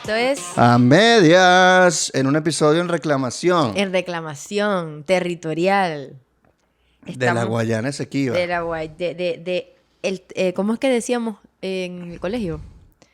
Esto es A medias, en un episodio en reclamación en reclamación territorial. de la Guayana Esequiba. De la ¿cómo es que decíamos en el colegio?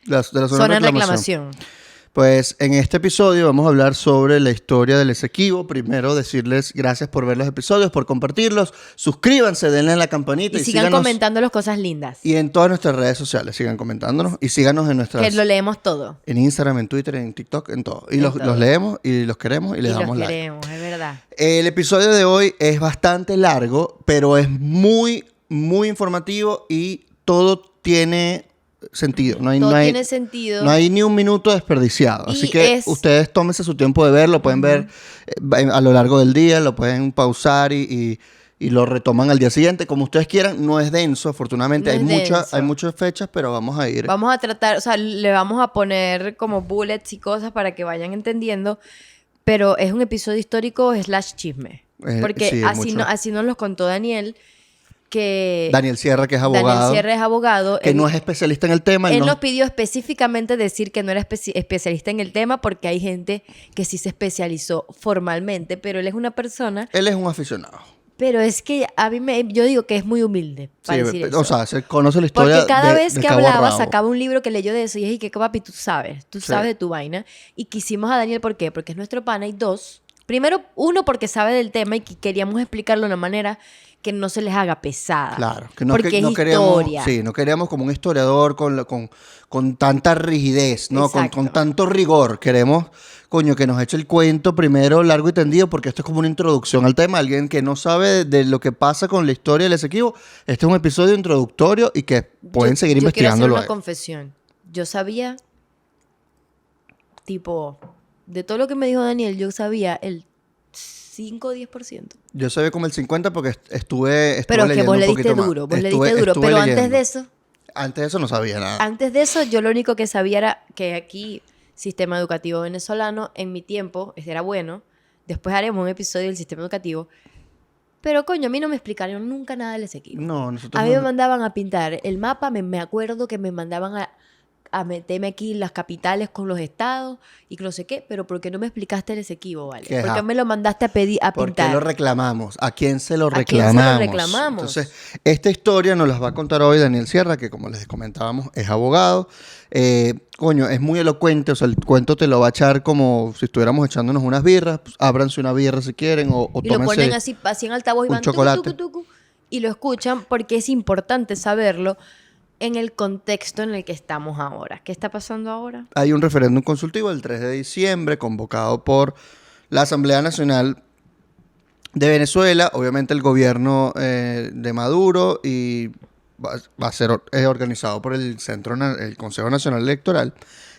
De la zona Zona de en reclamación. reclamación. Pues en este episodio vamos a hablar sobre la historia del Esequibo. Primero decirles gracias por ver los episodios, por compartirlos. Suscríbanse, denle a la campanita Y y sigan síganos. comentando las cosas lindas. Y en todas nuestras redes sociales sigan comentándonos y síganos en nuestras... Que lo leemos todo. En Instagram, en Twitter, en TikTok, en todo. Y En los todo. leemos y los queremos y les Y damos los like. queremos, es verdad. El episodio de hoy es bastante largo, pero es muy, muy informativo y todo tiene sentido. Todo tiene sentido. No hay ni un minuto desperdiciado. Y Así que ustedes tómense su tiempo de verlo. Pueden ver a lo largo del día, lo pueden pausar y lo retoman al día siguiente, como ustedes quieran. No es denso, afortunadamente. No es denso. Hay muchas fechas, pero vamos a ir. Vamos a tratar, o sea, le vamos a poner como bullets y cosas para que vayan entendiendo. Pero es un episodio histórico / chisme. Porque sí, así nos los contó Daniel, que Daniel Sierra, que es abogado. Daniel Sierra es abogado. Que no es especialista en el tema. Él no... nos pidió específicamente decir que no era especialista en el tema porque hay gente que sí se especializó formalmente, pero él es una persona... Él es un aficionado. Pero es que yo digo que es muy humilde para decir eso. O sea, se conoce la historia porque cada vez de que cabo a hablaba, rabo. sacaba un libro que leyó de eso y dije, ¿qué papi? Tú sabes de tu vaina. Y quisimos a Daniel, ¿por qué? Porque es nuestro pana y dos. Primero, uno, porque sabe del tema y que queríamos explicarlo de una manera que no se les haga pesada. Claro, porque no es queríamos, historia. sí, no queríamos como un historiador con tanta rigidez, ¿no? Con Exacto. tanto rigor. Queremos, coño, que nos eche el cuento primero largo y tendido, porque esto es como una introducción al tema. Alguien que no sabe de lo que pasa con la historia del Esequibo. Este es un episodio introductorio y que pueden seguir Yo quiero hacer investigándolo. una confesión. Yo sabía, tipo, de todo lo que me dijo Daniel, yo sabía el 5 o 10%. Yo sabía como el 50 porque estuve Pero es que leyendo vos un le diste poquito más. duro, vos le diste duro. Estuve Pero leyendo. antes de eso, No sabía nada. Antes de eso, yo lo único que sabía era que aquí, sistema educativo venezolano, en mi tiempo, ese era bueno. Después haremos un episodio del sistema educativo. Pero, coño, a mí no me explicaron nunca nada del Esequibo. No, nosotros A mí no- me mandaban a pintar el mapa, me acuerdo que me mandaban a meterme aquí las capitales con los estados y no sé qué, pero ¿por qué no me explicaste el Esequibo, vale? Que ¿Por ja. qué me lo mandaste a pedir a ¿Por qué pintar? lo reclamamos? ¿A quién se lo ¿A quién se reclamamos? lo reclamamos? Entonces, esta historia nos la va a contar hoy Daniel Sierra, que como les comentábamos, es abogado. Coño, es muy elocuente, o sea, el cuento te lo va a echar como si estuviéramos echándonos unas birras. Pues, ábranse una birra si quieren o Y lo tómense ponen así en altavoz y un van tucu, chocolate. tucu, tucu, y lo escuchan porque es importante saberlo en el contexto en el que estamos ahora. ¿Qué está pasando ahora? Hay un referéndum consultivo el 3 de diciembre convocado por la Asamblea Nacional de Venezuela, obviamente el gobierno de Maduro, y va a ser organizado por el el Consejo Nacional Electoral.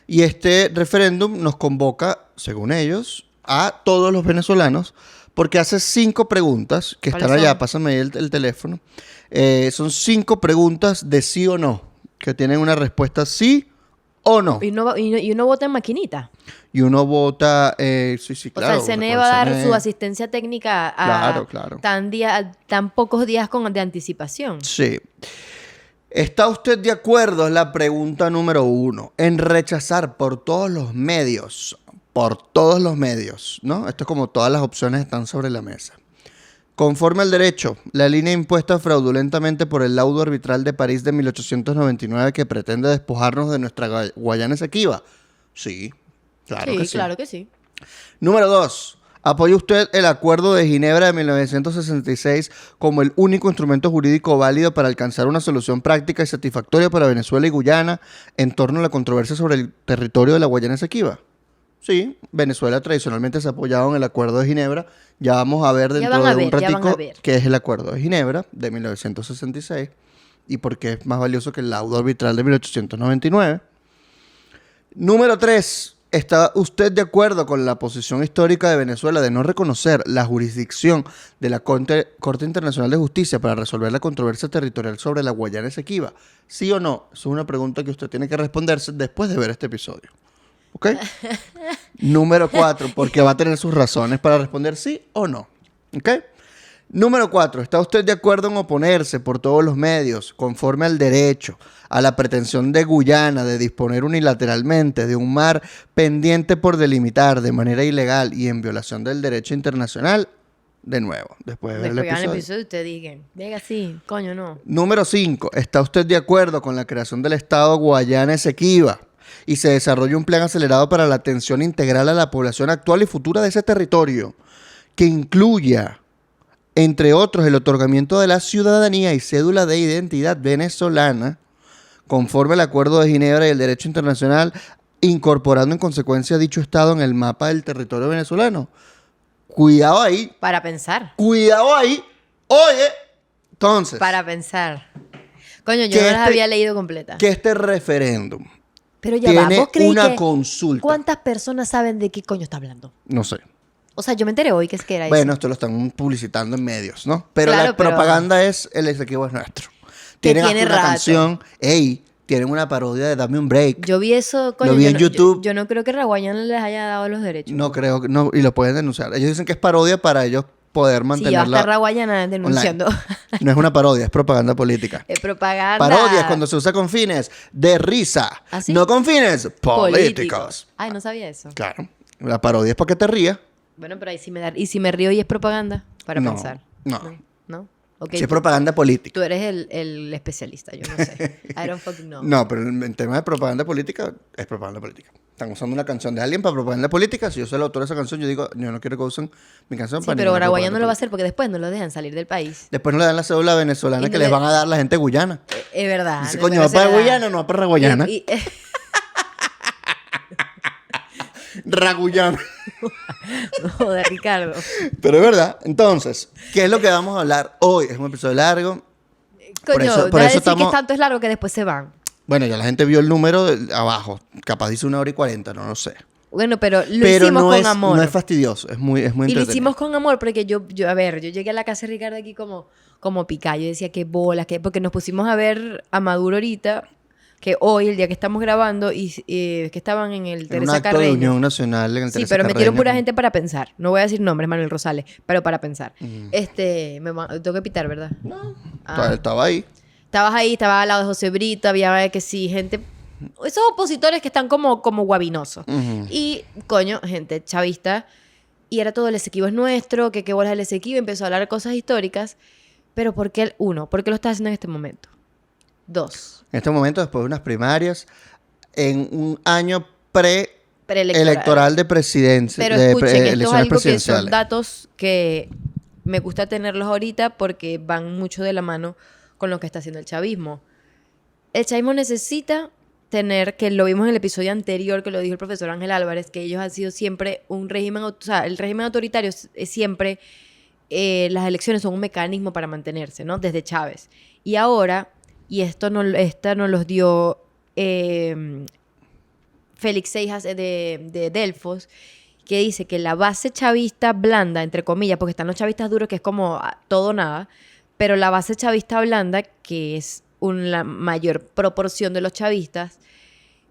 Y este referéndum nos convoca, según ellos, a todos los venezolanos, porque hace 5 preguntas, que están ¿Cuáles allá, son? pásame ahí el teléfono. Son 5 preguntas de sí o no, que tienen una respuesta sí o no. Y uno vota en maquinita. Y uno vota, sí, O claro. sea, el CNE por va a dar CNE. su asistencia técnica a Claro. tan pocos días de anticipación. Sí. ¿Está usted de acuerdo? Es la pregunta número 1. En rechazar por todos los medios, ¿no? Esto es como todas las opciones están sobre la mesa. Conforme al derecho, la línea impuesta fraudulentamente por el laudo arbitral de París de 1899 que pretende despojarnos de nuestra Guayana Esequiba. Sí, claro que sí. Claro que sí. Número 2. ¿Apoya usted el Acuerdo de Ginebra de 1966 como el único instrumento jurídico válido para alcanzar una solución práctica y satisfactoria para Venezuela y Guyana en torno a la controversia sobre el territorio de la Guayana Esequiba? Sí, Venezuela tradicionalmente se ha apoyado en el Acuerdo de Ginebra. Ya vamos a ver dentro de un ratico qué es el Acuerdo de Ginebra de 1966 y por qué es más valioso que el laudo arbitral de 1899. Número 3. ¿Está usted de acuerdo con la posición histórica de Venezuela de no reconocer la jurisdicción de la Corte Internacional de Justicia para resolver la controversia territorial sobre la Guayana Esequiba? ¿Sí o no? Esa es una pregunta que usted tiene que responderse después de ver este episodio. ¿Ok? Número 4, porque va a tener sus razones para responder sí o no. ¿Ok? Número 4. ¿Está usted de acuerdo en oponerse por todos los medios, conforme al derecho, a la pretensión de Guyana de disponer unilateralmente de un mar pendiente por delimitar de manera ilegal y en violación del derecho internacional? De nuevo, después de ver el Después vean el episodio. episodio ustedes digan, venga, sí, coño, no. Número 5. ¿Está usted de acuerdo con la creación del Estado Guayana Esequiba y se desarrolle un plan acelerado para la atención integral a la población actual y futura de ese territorio, que incluya, entre otros, el otorgamiento de la ciudadanía y cédula de identidad venezolana, conforme al Acuerdo de Ginebra y el derecho internacional, incorporando en consecuencia dicho Estado en el mapa del territorio venezolano? Cuidado ahí, Para pensar, cuidado ahí. Oye, entonces, para pensar. Coño, yo Que no las este- había leído completa. que este referéndum Pero ya va, tiene ¿vos creí una que consulta. cuántas personas saben de qué coño está hablando? No sé. O sea, yo me enteré hoy que es que era eso. Bueno, esto lo están publicitando en medios, ¿no? Pero Claro, la pero- propaganda es el Esequibo es nuestro. Que Tienen tiene hasta una rato. canción. Ey, tienen una parodia de Dame un Break. Yo vi eso, coño. vi yo en no- YouTube. Yo no creo que Raguayana les haya dado los derechos. No creo, no, y lo pueden denunciar. Ellos dicen que es parodia para ellos poder Sí, ya va a mantenerla. estar Raguayana denunciando. No es una parodia, es propaganda política. Es propaganda. Parodia es cuando se usa con fines de risa, ¿Ah, sí? no con fines políticos. Políticos. Ay, no sabía eso. Claro. La parodia es para que te rías. Bueno, pero ahí sí me da. ¿Y si me río y es propaganda? Para No, pensar. no. ¿No? Ok. Si es propaganda política. Tú eres el especialista, yo no sé. I don't fucking know. No, pero en tema de propaganda política, es propaganda política. Están usando una canción de alguien para propaganda política. Si yo soy el autor de esa canción, yo digo, yo no quiero que usen mi canción Sí, para pero ninguna Raguayana no lo va a propaganda hacer porque después no lo dejan salir del país. política. Después no le dan la cédula venezolana Y que no les le- van a dar la gente de Guyana. Es verdad. Dice, no, coño, pero ¿va eso para era- Guyana o no va para Guyana? Y- Raguyana. Joder, Ricardo. Pero es verdad. Entonces, ¿qué es lo que vamos a hablar hoy? Es un episodio largo. Coño, eso por eso decir estamos- que tanto es largo que después se van. Bueno, ya la gente vio el número abajo. Capaz dice 1 hora y 40, no lo sé. Bueno, pero lo Pero hicimos no con es, amor. no es fastidioso, es muy Y lo entretenido. hicimos con amor porque a ver, yo llegué a la casa de Ricardo aquí como picada. Yo decía, qué bolas, porque nos pusimos a ver a Maduro ahorita, que hoy, el día que estamos grabando, y que estaban en el En un Teresa acto de Carreño. unión nacional en el Sí, Teresa pero metieron Carreño. pura gente para pensar. No voy a decir nombres, Manuel Rosales, pero para pensar. Tengo que pitar, ¿verdad? No. Estaba ahí. Estabas ahí, estaba al lado de José Brito, había que sí, gente... Esos opositores que están como guabinosos. Ujú. Y, coño, gente chavista. Y era todo el Esequibo es nuestro, que qué bolas el Esequibo. Empezó a hablar de cosas históricas. Pero ¿por qué? Uno, ¿por qué lo está haciendo en este momento? Dos, En este momento, después de unas primarias, en un año preelectoral. electoral de presidencia. Pero de escuchen, esto es elecciones algo que son presidenciales. datos que me gusta tenerlos ahorita porque van mucho de la mano con lo que está haciendo el chavismo. El chavismo necesita tener, que lo vimos en el episodio anterior, que lo dijo el profesor Ángel Álvarez, que ellos han sido siempre un régimen, o sea, el régimen autoritario es siempre, las elecciones son un mecanismo para mantenerse, ¿no? Desde Chávez. Y ahora, y esta nos los dio Félix Seijas de Delfos, que dice que la base chavista blanda, entre comillas, porque están los chavistas duros, que es como todo o nada, pero la base chavista blanda, que es la mayor proporción de los chavistas,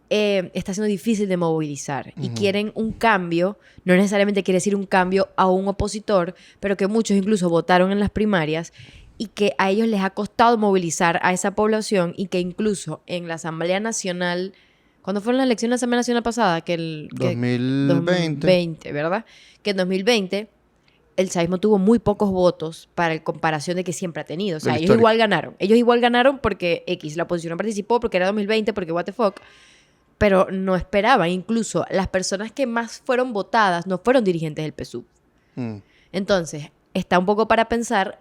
está siendo difícil de movilizar. Y quieren un cambio, no necesariamente quiere decir un cambio a un opositor, pero que muchos incluso votaron en las primarias y que a ellos les ha costado movilizar a esa población y que incluso en la Asamblea Nacional... ¿Cuándo fueron las elecciones de la Asamblea Nacional pasada? 2020. 2020, ¿verdad? Que en 2020 el chavismo tuvo muy pocos votos para el comparación de que siempre ha tenido. O sea, Del ellos histórico. igual ganaron. Ellos igual ganaron porque la oposición no participó, porque era 2020, porque what the fuck. Pero no esperaban. Incluso las personas que más fueron votadas no fueron dirigentes del PSUV. Mm. Entonces, está un poco para pensar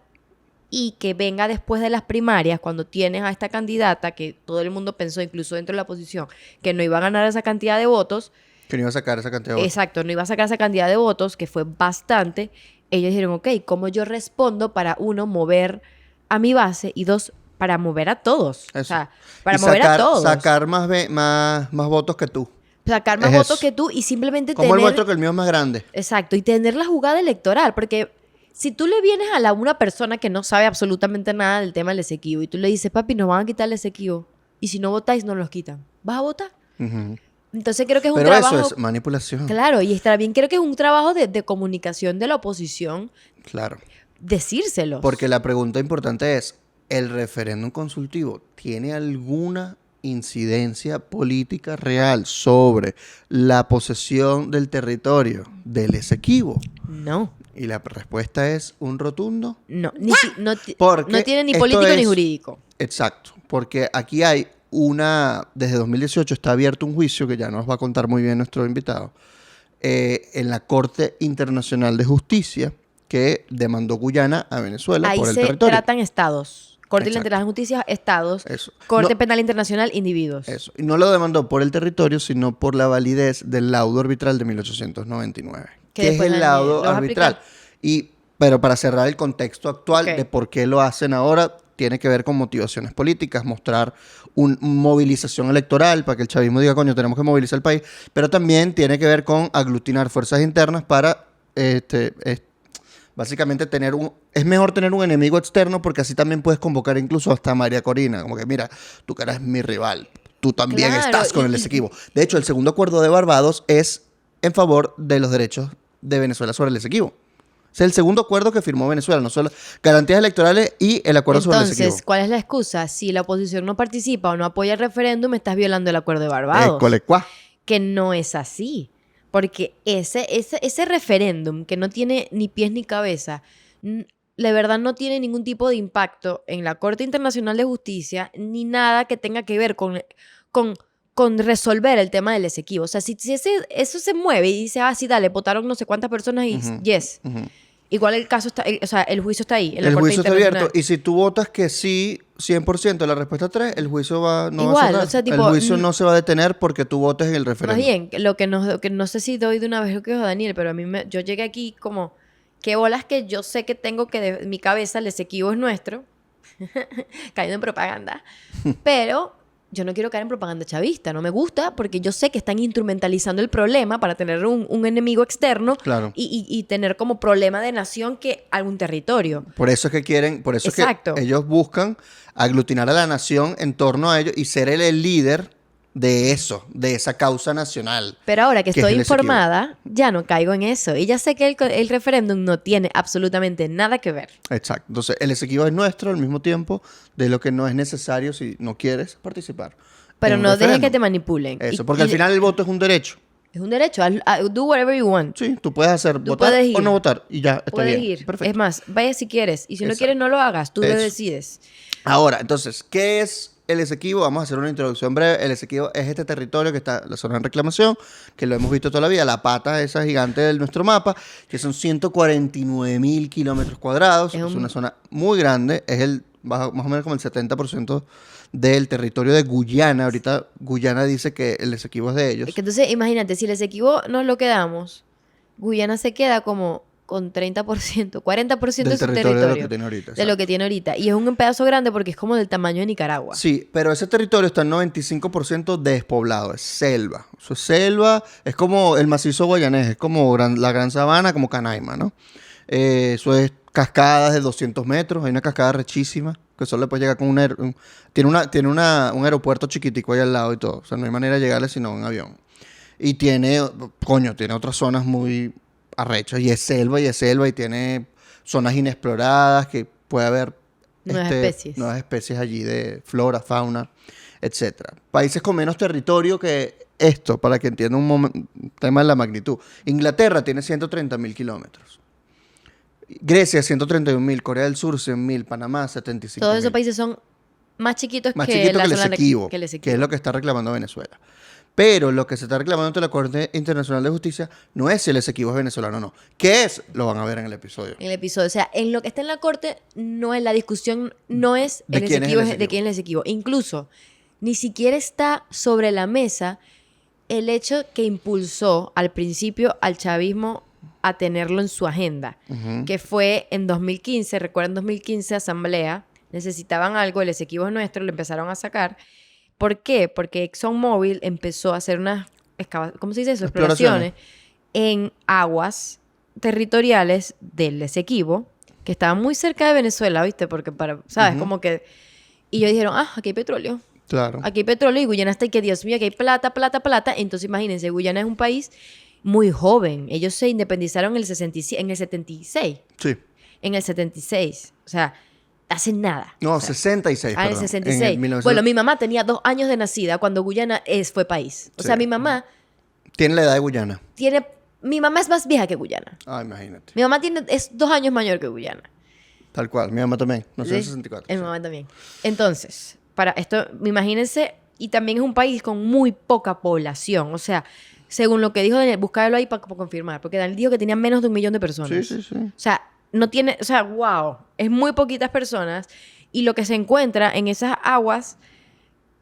y que venga después de las primarias, cuando tienes a esta candidata que todo el mundo pensó, incluso dentro de la oposición, que no iba a ganar esa cantidad de votos. Que no iba a sacar esa cantidad de votos. Exacto, no iba a sacar esa cantidad de votos, que fue bastante. Ellos dijeron, ok, ¿cómo yo respondo para, uno, mover a mi base y dos, para mover a todos? Eso. O sea, para Y mover a todos. Sacar más votos que tú. Sacar más es votos eso. que tú y simplemente Como el tener... vuestro, que el mío es más grande. Exacto, y tener la jugada electoral, porque si tú le vienes a una persona que no sabe absolutamente nada del tema del Esequibo y tú le dices, papi, nos van a quitar el Esequibo, y si no votáis, nos los quitan, ¿vas a votar? Ujú. Entonces creo que es un Pero trabajo... eso es manipulación. Claro, y está bien, creo que es un trabajo de comunicación de la oposición Claro. decírselos. Porque la pregunta importante es, ¿el referéndum consultivo tiene alguna incidencia política real sobre la posesión del territorio del Esequibo? No. Y la respuesta es un rotundo. No, Porque no tiene ni esto político ni es- jurídico. Exacto, porque aquí hay desde 2018 está abierto un juicio que ya nos va a contar muy bien nuestro invitado, en la Corte Internacional de Justicia que demandó Guyana a Venezuela Ahí por el se territorio. tratan estados. Corte Exacto. Internacional de Justicia, estados. Eso. Corte No- Penal Internacional, individuos. Eso. Y no lo demandó por el territorio, sino por la validez del laudo arbitral de 1899. Que ¿Qué es después el lo laudo vas a arbitral? explicar. Pero para cerrar el contexto actual Ok. de por qué lo hacen ahora, tiene que ver con motivaciones políticas, mostrar una movilización electoral para que el chavismo diga, coño, tenemos que movilizar el país, pero también tiene que ver con aglutinar fuerzas internas para básicamente es mejor tener un enemigo externo porque así también puedes convocar incluso hasta a María Corina, como que mira, tú que eres mi rival, tú también Claro, estás con el Esequibo. De hecho, el segundo acuerdo de Barbados es en favor de los derechos de Venezuela sobre el Esequibo. Es el segundo acuerdo que firmó Venezuela, no solo garantías electorales y el acuerdo sobre el Esequibo. Entonces, ¿cuál es la excusa? Si la oposición no participa o no apoya el referéndum, estás violando el acuerdo de Barbados. Colecuá. Que no es así. Porque ese referéndum que no tiene ni pies ni cabeza, de verdad no tiene ningún tipo de impacto en la Corte Internacional de Justicia, ni nada que tenga que ver con resolver el tema del Esequibo. O sea, si eso se mueve y dice, sí, dale, votaron no sé cuántas personas y Ujú, yes. ujú. Igual el caso está, o sea, el juicio está ahí, en la El Corte juicio está Internacional. abierto y si tú votas que sí, 100%, la respuesta 3, el juicio no va a Igual, cerrar. o sea, tipo, el juicio no se va a detener porque tú votes en el Más referéndum. bien, que no sé si doy de una vez lo que dijo Daniel, pero yo llegué aquí como, qué bolas que yo sé que tengo que de mi cabeza el Esequibo es nuestro, cayendo en propaganda, pero yo no quiero caer en propaganda chavista, no me gusta porque yo sé que están instrumentalizando el problema para tener un enemigo externo Claro. y tener como problema de nación que algún territorio. Por eso es que quieren, por eso Exacto. es que ellos buscan aglutinar a la nación en torno a ellos y ser el líder de eso, de esa causa nacional. Pero ahora que que es estoy el Esequibo. informada, ya no caigo en eso. Y ya sé que el referéndum no tiene absolutamente nada que ver. Exacto. Entonces, el Esequibo es nuestro al mismo tiempo de lo que no es necesario si no quieres participar. Pero en un no dejes referéndum. que te manipulen. Eso, porque al final el voto es un derecho. Es un derecho. Do whatever you want. Sí, tú puedes hacer Tú votar puedes ir. o no votar y ya está Puedes bien. ir. Perfecto. Es más, vaya si quieres. Y si no Exacto. quieres, no lo hagas. Tú lo Eso. decides. Ahora, entonces, ¿qué es el Esequibo? Vamos a hacer una introducción breve. El Esequibo es este territorio que está en la zona de reclamación, que lo hemos visto toda la vida, la pata esa gigante de nuestro mapa, que son 149.000 kilómetros cuadrados. Es una zona muy grande, es más o menos como el 70% del territorio de Guyana. Ahorita Guyana dice que el Esequibo es de ellos. Es que entonces, imagínate, si el Esequibo nos lo quedamos, Guyana se queda como con 30%, 40% de Del su territorio de lo que territorio. tiene ahorita. De lo exacto. que tiene ahorita. Y es un pedazo grande porque es como del tamaño de Nicaragua. Sí, pero ese territorio está en 95% despoblado, es selva. Eso es selva, es como el macizo guayanés, es como la Gran Sabana, como Canaima, ¿no? Eso es cascadas de 200 metros, hay una cascada rechísima, que solo le puedes llegar con tiene un aeropuerto chiquitico ahí al lado y todo, o sea, no hay manera de llegarle sino en avión. Y tiene otras zonas muy arrechas, y es selva, y tiene zonas inexploradas, que puede haber nuevas especies allí de flora, fauna, etcétera. Países con menos territorio que esto, para que entiendan un tema de la magnitud. Inglaterra tiene 130.000 kilómetros. Grecia, 131.000. Corea del Sur, 100.000. Panamá, 75.000. Todos esos países son más chiquitos Más que chiquito la que el zona Esequibo, que el que Esequibo. es lo que está reclamando Venezuela. Pero lo que se está reclamando ante la Corte Internacional de Justicia no es si el Esequibo es venezolano o no. ¿Qué es? Lo van a ver en el episodio. En el episodio. O sea, en lo que está en la corte, no es la discusión, no es ¿De el quién es Esequibo, el de Esequibo? quién es el Esequibo. Incluso, ni siquiera está sobre la mesa el hecho que impulsó al principio al chavismo a tenerlo en su agenda, Ujú. que fue en 2015, recuerden 2015, asamblea, necesitaban algo, el Esequibo es nuestro, lo empezaron a sacar. ¿Por qué? Porque ExxonMobil empezó a hacer unas, ¿cómo se dice eso? Exploraciones. Exploraciones en aguas territoriales del Esequibo, que estaban muy cerca de Venezuela, ¿viste? Porque ¿sabes? Ujú. Como que... Y ellos dijeron, aquí hay petróleo. Claro. Aquí hay petróleo y Guyana está y que, Dios mío, aquí hay plata, plata, plata. Entonces, imagínense, Guyana es un país muy joven. Ellos se independizaron en el 76. Sí. en el 76. O sea, hace nada. No, O sea, 66, en el perdón. 66. En el 1900. Bueno, mi mamá tenía 2 años de nacida cuando Guyana fue país. O Sí. sea, mi mamá Tiene la edad de Guyana. tiene... Mi mamá es más vieja que Guyana. Ah, imagínate. Mi mamá es 2 años mayor que Guyana. Tal cual. Mi mamá también. No sé, ¿Sí? en 64. Mi sí. mamá también. Entonces, para esto, imagínense, y también es un país con muy poca población. O sea, según lo que dijo Daniel, búscalo ahí para confirmar, porque Daniel dijo que tenía menos de 1 millón de personas. Sí. O sea, no tiene, o sea, wow, es muy poquitas personas y lo que se encuentra en esas aguas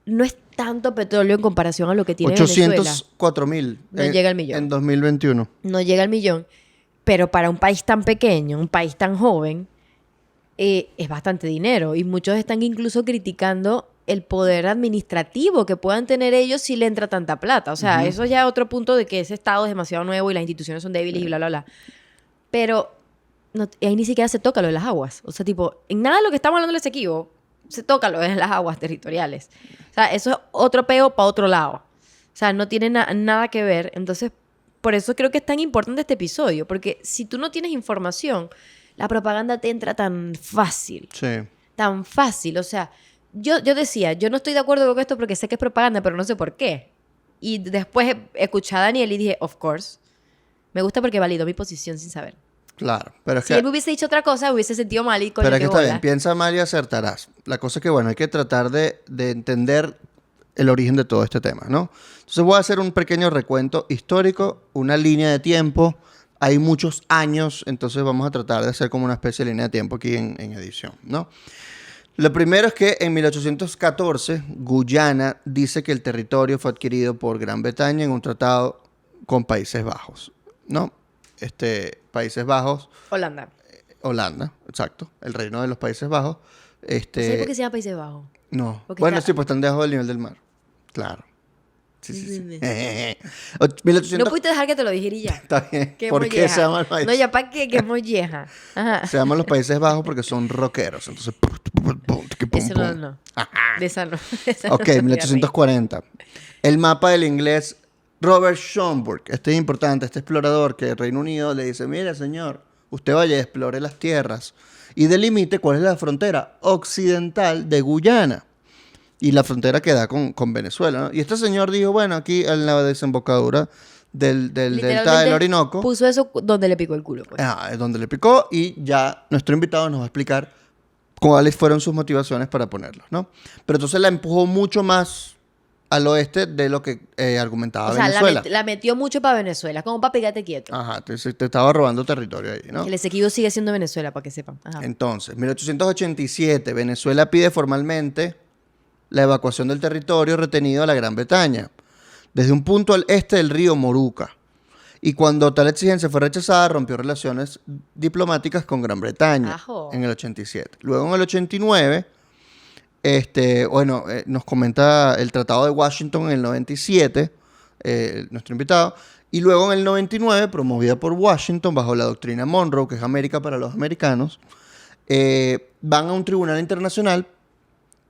no es tanto petróleo en comparación a lo que tiene Venezuela. 804,000. No llega al millón. En 2021. No llega al millón, pero para un país tan pequeño, un país tan joven, es bastante dinero y muchos están incluso criticando el poder administrativo que puedan tener ellos si le entra tanta plata. O sea, eso ya es otro punto de que ese estado es demasiado nuevo y las instituciones son débiles y bla, bla, bla. Pero ahí ni siquiera se toca lo de las aguas. O sea, tipo, en nada de lo que estamos hablando del Esequibo se toca lo de las aguas territoriales. O sea, eso es otro peo para otro lado. O sea, no tiene nada que ver. Entonces, por eso creo que es tan importante este episodio. Porque si tú no tienes información, la propaganda te entra tan fácil. Sí. Tan fácil. O sea, yo decía, yo no estoy de acuerdo con esto porque sé que es propaganda, pero no sé por qué. Y después escuché a Daniel y dije, of course. Me gusta porque validó mi posición sin saber. Claro. Pero es Si que... él me hubiese dicho otra cosa, hubiese sentido mal y coño, Pero es qué que está bola. bien, piensa mal y acertarás. La cosa es que, bueno, hay que tratar de entender el origen de todo este tema, ¿no? Entonces voy a hacer un pequeño recuento histórico, una línea de tiempo. Hay muchos años, entonces vamos a tratar de hacer como una especie de línea de tiempo aquí en edición, ¿no? Lo primero es que en 1814, Guyana dice que el territorio fue adquirido por Gran Bretaña en un tratado con Países Bajos, ¿no? Países Bajos... Holanda. Holanda, exacto. El reino de los Países Bajos. ¿No sé por qué se llama Países Bajos? No. Porque Bueno, está- sí, pues están debajo del nivel del mar. Claro. Sí. Sí. 1800... No pudiste dejar que te lo dijera y ya. Está bien. Qué ¿Por qué molleja. se llama el país? No, ya para qué, qué molleja. Ajá. Se llaman los Países Bajos porque son rockeros. Entonces... Eso no. De esa no. De esa no Ok, me voy a 1840. El mapa del inglés Robert Schomburg. Este es importante. Este explorador que el Reino Unido le dice, mira, señor, usted vaya y explore las tierras y delimite cuál es la frontera occidental de Guyana y la frontera que da con Venezuela, ¿no? Y este señor dijo, bueno, aquí en la desembocadura del delta del Literalmente Orinoco, puso eso donde le picó el culo. Pues. es donde le picó y ya nuestro invitado nos va a explicar cuáles fueron sus motivaciones para ponerlos, ¿no? Pero entonces la empujó mucho más al oeste de lo que argumentaba O sea, Venezuela. la metió mucho para Venezuela. Como para pegarte quieto. Ajá, te estaba robando territorio ahí, ¿no? El Esequibo sigue siendo Venezuela, para que sepan. Ajá. Entonces, 1887, Venezuela pide formalmente la evacuación del territorio retenido a la Gran Bretaña, desde un punto al este del río Moruca. Y cuando tal exigencia fue rechazada, rompió relaciones diplomáticas con Gran Bretaña Ajo. en el 87. Luego, en el 89, nos comenta el Tratado de Washington en el 97, nuestro invitado. Y luego, en el 99, promovida por Washington bajo la doctrina Monroe, que es América para los americanos, van a un tribunal internacional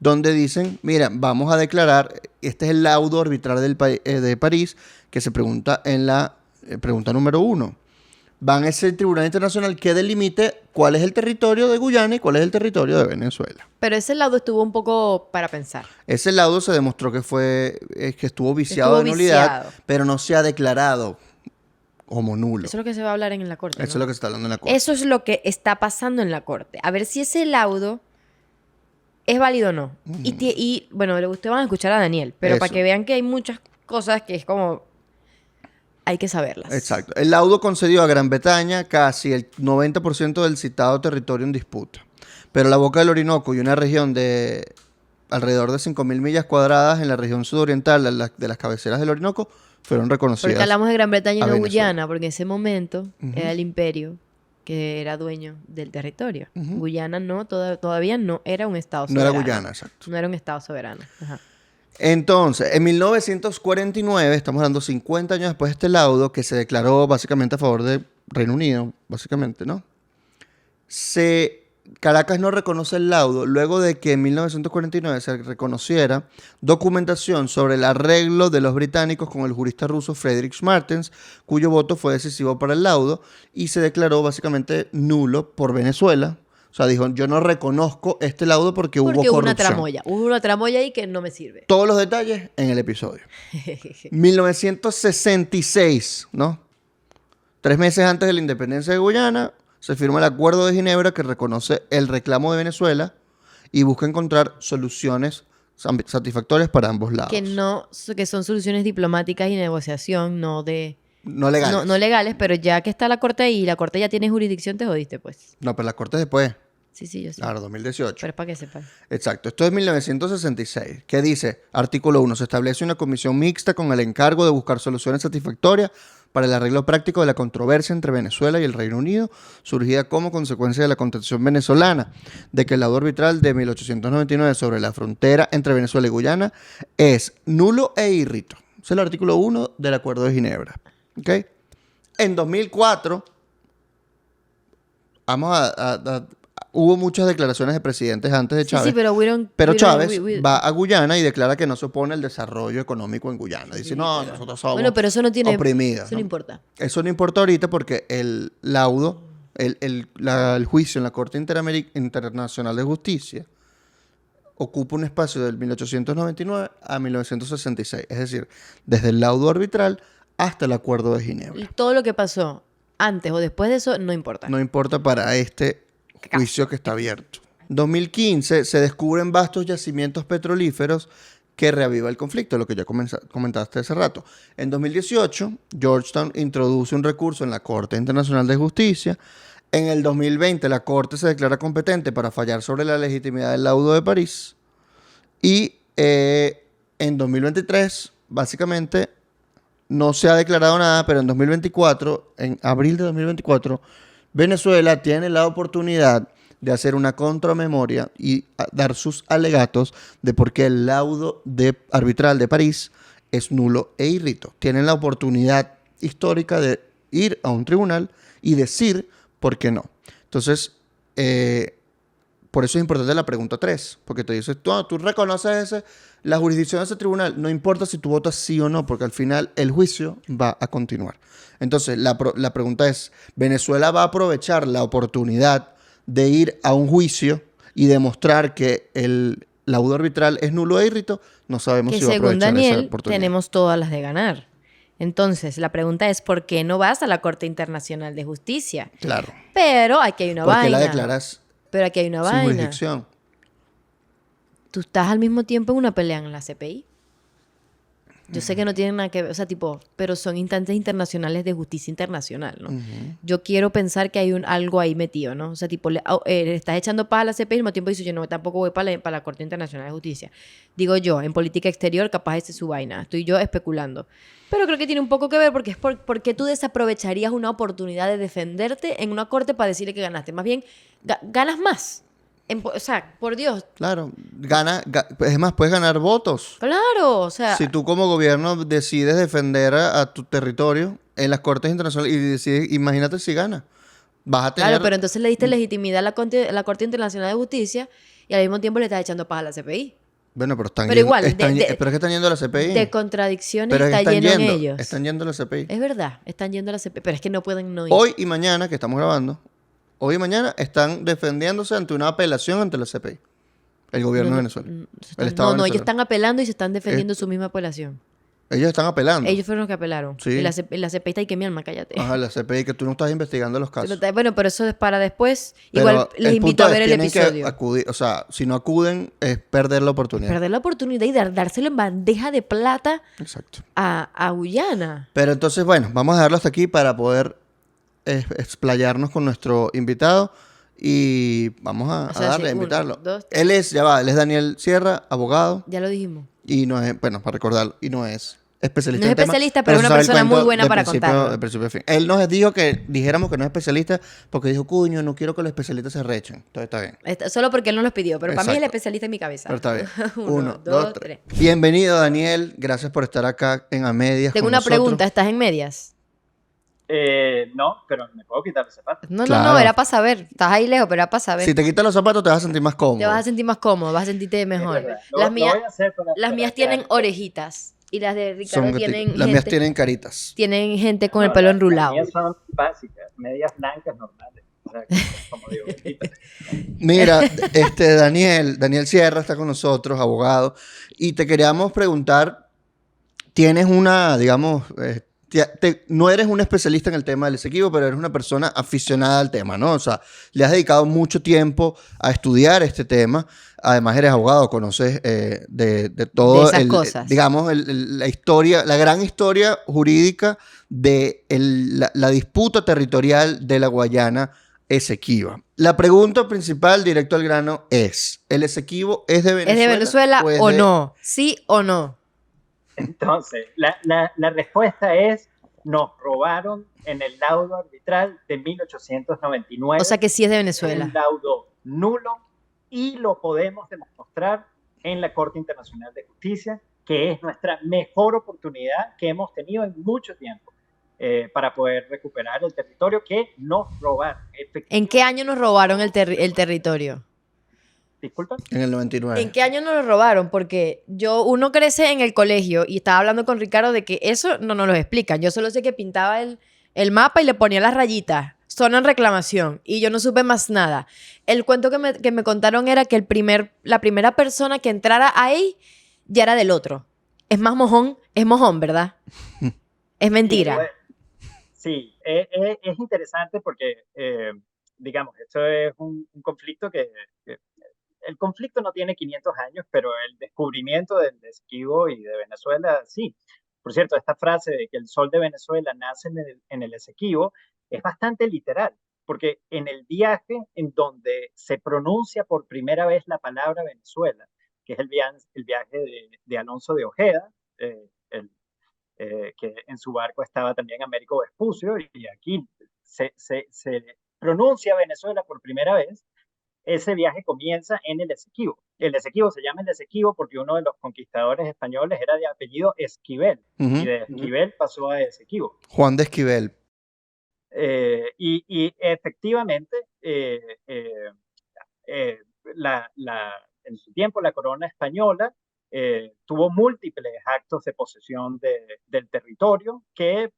donde dicen, mira, vamos a declarar, este es el laudo arbitral de París, que se pregunta en la pregunta número 1. Van a ese tribunal internacional que delimite cuál es el territorio de Guyana y cuál es el territorio de Venezuela. Pero ese lado estuvo un poco para pensar. Ese laudo se demostró que que estuvo viciado Estuvo de nulidad, viciado. pero no se ha declarado como nulo. Eso es lo que se va a hablar en la corte. Eso es ¿no? lo que se está hablando en la corte. Eso es lo que está pasando en la corte. A ver si ese laudo es válido o no. Y bueno, ustedes van a escuchar a Daniel, pero para Eso. que vean que hay muchas cosas que es como hay que saberlas. Exacto. El laudo concedió a Gran Bretaña casi el 90% del citado territorio en disputa. Pero la boca del Orinoco y una región de alrededor de 5.000 millas cuadradas en la región sudoriental de las cabeceras del Orinoco fueron reconocidas. Porque hablamos de Gran Bretaña y a no Venezuela. Guyana, porque en ese momento era el imperio que era dueño del territorio. Guyana no, todavía no era un estado No soberano. era Guyana, exacto. No era un estado soberano. Ajá. Entonces, en 1949, estamos hablando 50 años después de este laudo, que se declaró básicamente a favor del Reino Unido, básicamente, ¿no? Se Caracas no reconoce el laudo luego de que en 1949 se reconociera documentación sobre el arreglo de los británicos con el jurista ruso Friedrich Martens, cuyo voto fue decisivo para el laudo y se declaró básicamente nulo por Venezuela. O sea, dijo, yo no reconozco este laudo porque hubo Porque corrupción. hubo una tramoya ahí que no me sirve. Todos los detalles en el episodio. 1966, ¿no? 3 meses antes de la independencia de Guyana, se firma el Acuerdo de Ginebra que reconoce el reclamo de Venezuela y busca encontrar soluciones satisfactorias para ambos lados. Que son soluciones diplomáticas y negociación, no legales. No legales, pero ya que está la corte ahí y la corte ya tiene jurisdicción, te jodiste, pues. No, pero la corte después. Sí, yo sé. Claro, 2018. Pero es para que sepan. Exacto. Esto es 1966. ¿Qué dice? Artículo 1. Se establece una comisión mixta con el encargo de buscar soluciones satisfactorias para el arreglo práctico de la controversia entre Venezuela y el Reino Unido, surgida como consecuencia de la contención venezolana, de que el laudo arbitral de 1899 sobre la frontera entre Venezuela y Guyana es nulo e irrito. Es el artículo 1 del Acuerdo de Ginebra. ¿Ok? En 2004, hubo muchas declaraciones de presidentes antes de Chávez. Sí, pero Chávez va a Guyana y declara que no se opone al desarrollo económico en Guyana. Dice, nosotros somos pero eso no tiene oprimidas. Eso no importa. Eso no importa ahorita porque el laudo, el juicio en la Corte Internacional de Justicia ocupa un espacio del 1899 a 1966. Es decir, desde el laudo arbitral hasta el Acuerdo de Ginebra. Y todo lo que pasó antes o después de eso no importa. No importa para este juicio que está abierto. 2015 se descubren vastos yacimientos petrolíferos que reaviva el conflicto, lo que ya comentaste hace rato. En 2018, Georgetown introduce un recurso en la Corte Internacional de Justicia. En el 2020, la Corte se declara competente para fallar sobre la legitimidad del laudo de París. Y en 2023, básicamente, no se ha declarado nada, pero en 2024, en abril de 2024, Venezuela tiene la oportunidad de hacer una contramemoria y dar sus alegatos de por qué el laudo arbitral de París es nulo e irrito. Tienen la oportunidad histórica de ir a un tribunal y decir por qué no. Entonces, por eso es importante la pregunta 3, porque te dice, tú reconoces la jurisdicción de ese tribunal, no importa si tú votas sí o no, porque al final el juicio va a continuar. Entonces, la pregunta es, ¿Venezuela va a aprovechar la oportunidad de ir a un juicio y demostrar que el laudo arbitral es nulo e irrito? No sabemos si va a aprovechar esa oportunidad. Según Daniel, tenemos todas las de ganar. Entonces, la pregunta es, ¿por qué no vas a la Corte Internacional de Justicia? Claro. Pero aquí hay una vaina. ¿Por qué la declaras Pero aquí hay una sin vaina. jurisdicción? Tú estás al mismo tiempo en una pelea en la CPI. Yo sé que no tienen nada que ver, o sea, pero son instancias internacionales de justicia internacional, ¿no? Yo quiero pensar que hay algo ahí metido, ¿no? O sea, le estás echando paz a la CPI y al mismo tiempo dices, yo no, tampoco voy para la Corte Internacional de Justicia. Digo yo, en política exterior, capaz esa es su vaina. Estoy yo especulando. Pero creo que tiene un poco que ver porque es porque tú desaprovecharías una oportunidad de defenderte en una corte para decirle que ganaste. Más bien, ganas más. O sea, por Dios. Claro, es más, puedes ganar votos. Claro, o sea. Si tú como gobierno decides defender a tu territorio en las cortes internacionales y decides, imagínate si ganas. Vas a tener... Claro, pero entonces le diste legitimidad a la Corte Internacional de Justicia y al mismo tiempo le estás echando paz a la CPI. Bueno, pero pero igual, pero es que están yendo a la CPI. De contradicciones está lleno en ellos. Están yendo a la CPI. Es verdad, están yendo a la CPI, pero es que no pueden no ir. Hoy y mañana, que estamos grabando, hoy y mañana están defendiéndose ante una apelación ante la CPI. El gobierno de Venezuela. El Estado no, venezolano. ellos están apelando y se están defendiendo su misma apelación. Ellos están apelando. Ellos fueron los que apelaron. Sí. Y la CPI está ahí que mi alma, cállate. Ajá, la CPI, que tú no estás investigando los casos. Bueno, pero eso es para después. Pero igual les invito a ver el episodio. Que acudir, o sea, si no acuden, es perder la oportunidad. Perder la oportunidad y dárselo en bandeja de plata. Exacto. A Guyana. Pero entonces, bueno, vamos a dejarlo hasta aquí para poder explayarnos con nuestro invitado. Y vamos a darle, a invitarlo. 1, 2, 3. Él es Daniel Sierra, abogado. Ya lo dijimos. Y no es, bueno, para recordarlo, y no es especialista no en es especialista, pero es una persona muy buena para contarlo. De principio a fin. Él nos dijo que dijéramos que no es especialista porque dijo, coño, no quiero que los especialistas se rechen. Entonces está bien. Solo porque él no los pidió, pero para mí es el Exacto. especialista en mi cabeza. Pero está bien. 1, 2, 3. Bienvenido, Daniel. Gracias por estar acá en A Medias Tengo con una nosotros. pregunta. ¿Estás en medias? No, pero me puedo quitar los zapatos. No, no, no, Claro. era para saber. Estás ahí lejos, pero era para saber. Si te quitas los zapatos te vas a sentir más Te vas a cómodo. sentir más cómodo, vas a sentirte Es mejor. verdad. Las Lo mías, voy a hacer las para mías tienen quedarme cómodo. orejitas y las de Ricardo Las mías tienen caritas. tienen gente con el No, pelo las enrulado. mías son básicas, medias blancas normales. O sea, como digo, orejitas. Mira, Daniel Sierra está con nosotros, abogado, y te queríamos preguntar, tienes una, digamos, no eres un especialista en el tema del Esequibo, pero eres una persona aficionada al tema, ¿no? O sea, le has dedicado mucho tiempo a estudiar este tema. Además, eres abogado, conoces de De todo esas cosas. digamos, la historia, la gran historia jurídica de la disputa territorial de la Guayana Esequiba. La pregunta principal, directo al grano, es: ¿el Esequibo es de Venezuela? ¿Es de Venezuela o es o de... no? ¿Sí o no? Entonces, la respuesta es, nos robaron en el laudo arbitral de O 1899. sea que sí es de Es un Venezuela. laudo nulo y lo podemos demostrar en la Corte Internacional de Justicia, que es nuestra mejor oportunidad que hemos tenido en mucho tiempo para poder recuperar el territorio que nos robaron. ¿En qué año nos robaron el territorio? Disculpa. En el ¿En 99. qué año nos lo robaron? Porque uno crece en el colegio y estaba hablando con Ricardo de que eso no nos lo explican. Yo solo sé que pintaba el mapa y le ponía las rayitas. Zona en reclamación. Y yo no supe más nada. El cuento que me contaron era que la primera persona que entrara ahí ya era del otro. Es mojón, ¿verdad? Es Sí, mentira. bueno, sí, es interesante porque, digamos, esto es un conflicto que el conflicto no tiene 500 años, pero el descubrimiento del Essequibo y de Venezuela, sí. Por cierto, esta frase de que el sol de Venezuela nace en el Essequibo es bastante literal, porque en el viaje en donde se pronuncia por primera vez la palabra Venezuela, que es el viaje de Alonso de Ojeda, que en su barco estaba también Américo Vespucio, y aquí se pronuncia Venezuela por primera vez. Ese viaje comienza en el Esequibo. El Esequibo se llama el Esequibo porque uno de los conquistadores españoles era de apellido Esquivel, y Ujú. de Esquivel pasó a Esequibo. Juan de Esquivel. Y efectivamente, eh, en su tiempo la corona española tuvo múltiples actos de posesión del territorio que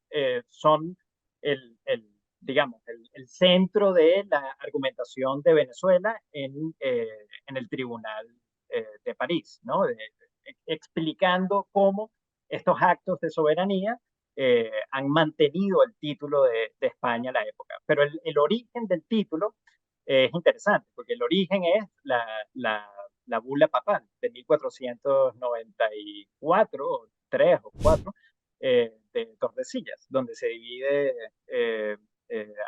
son el, digamos, el centro de la argumentación de Venezuela en el Tribunal de París, ¿no? Explicando cómo estos actos de soberanía han mantenido el título de España a la época. Pero el origen del título es interesante, porque el origen es la bula papal de 1494, 3 o 4, de Tordesillas, donde se divide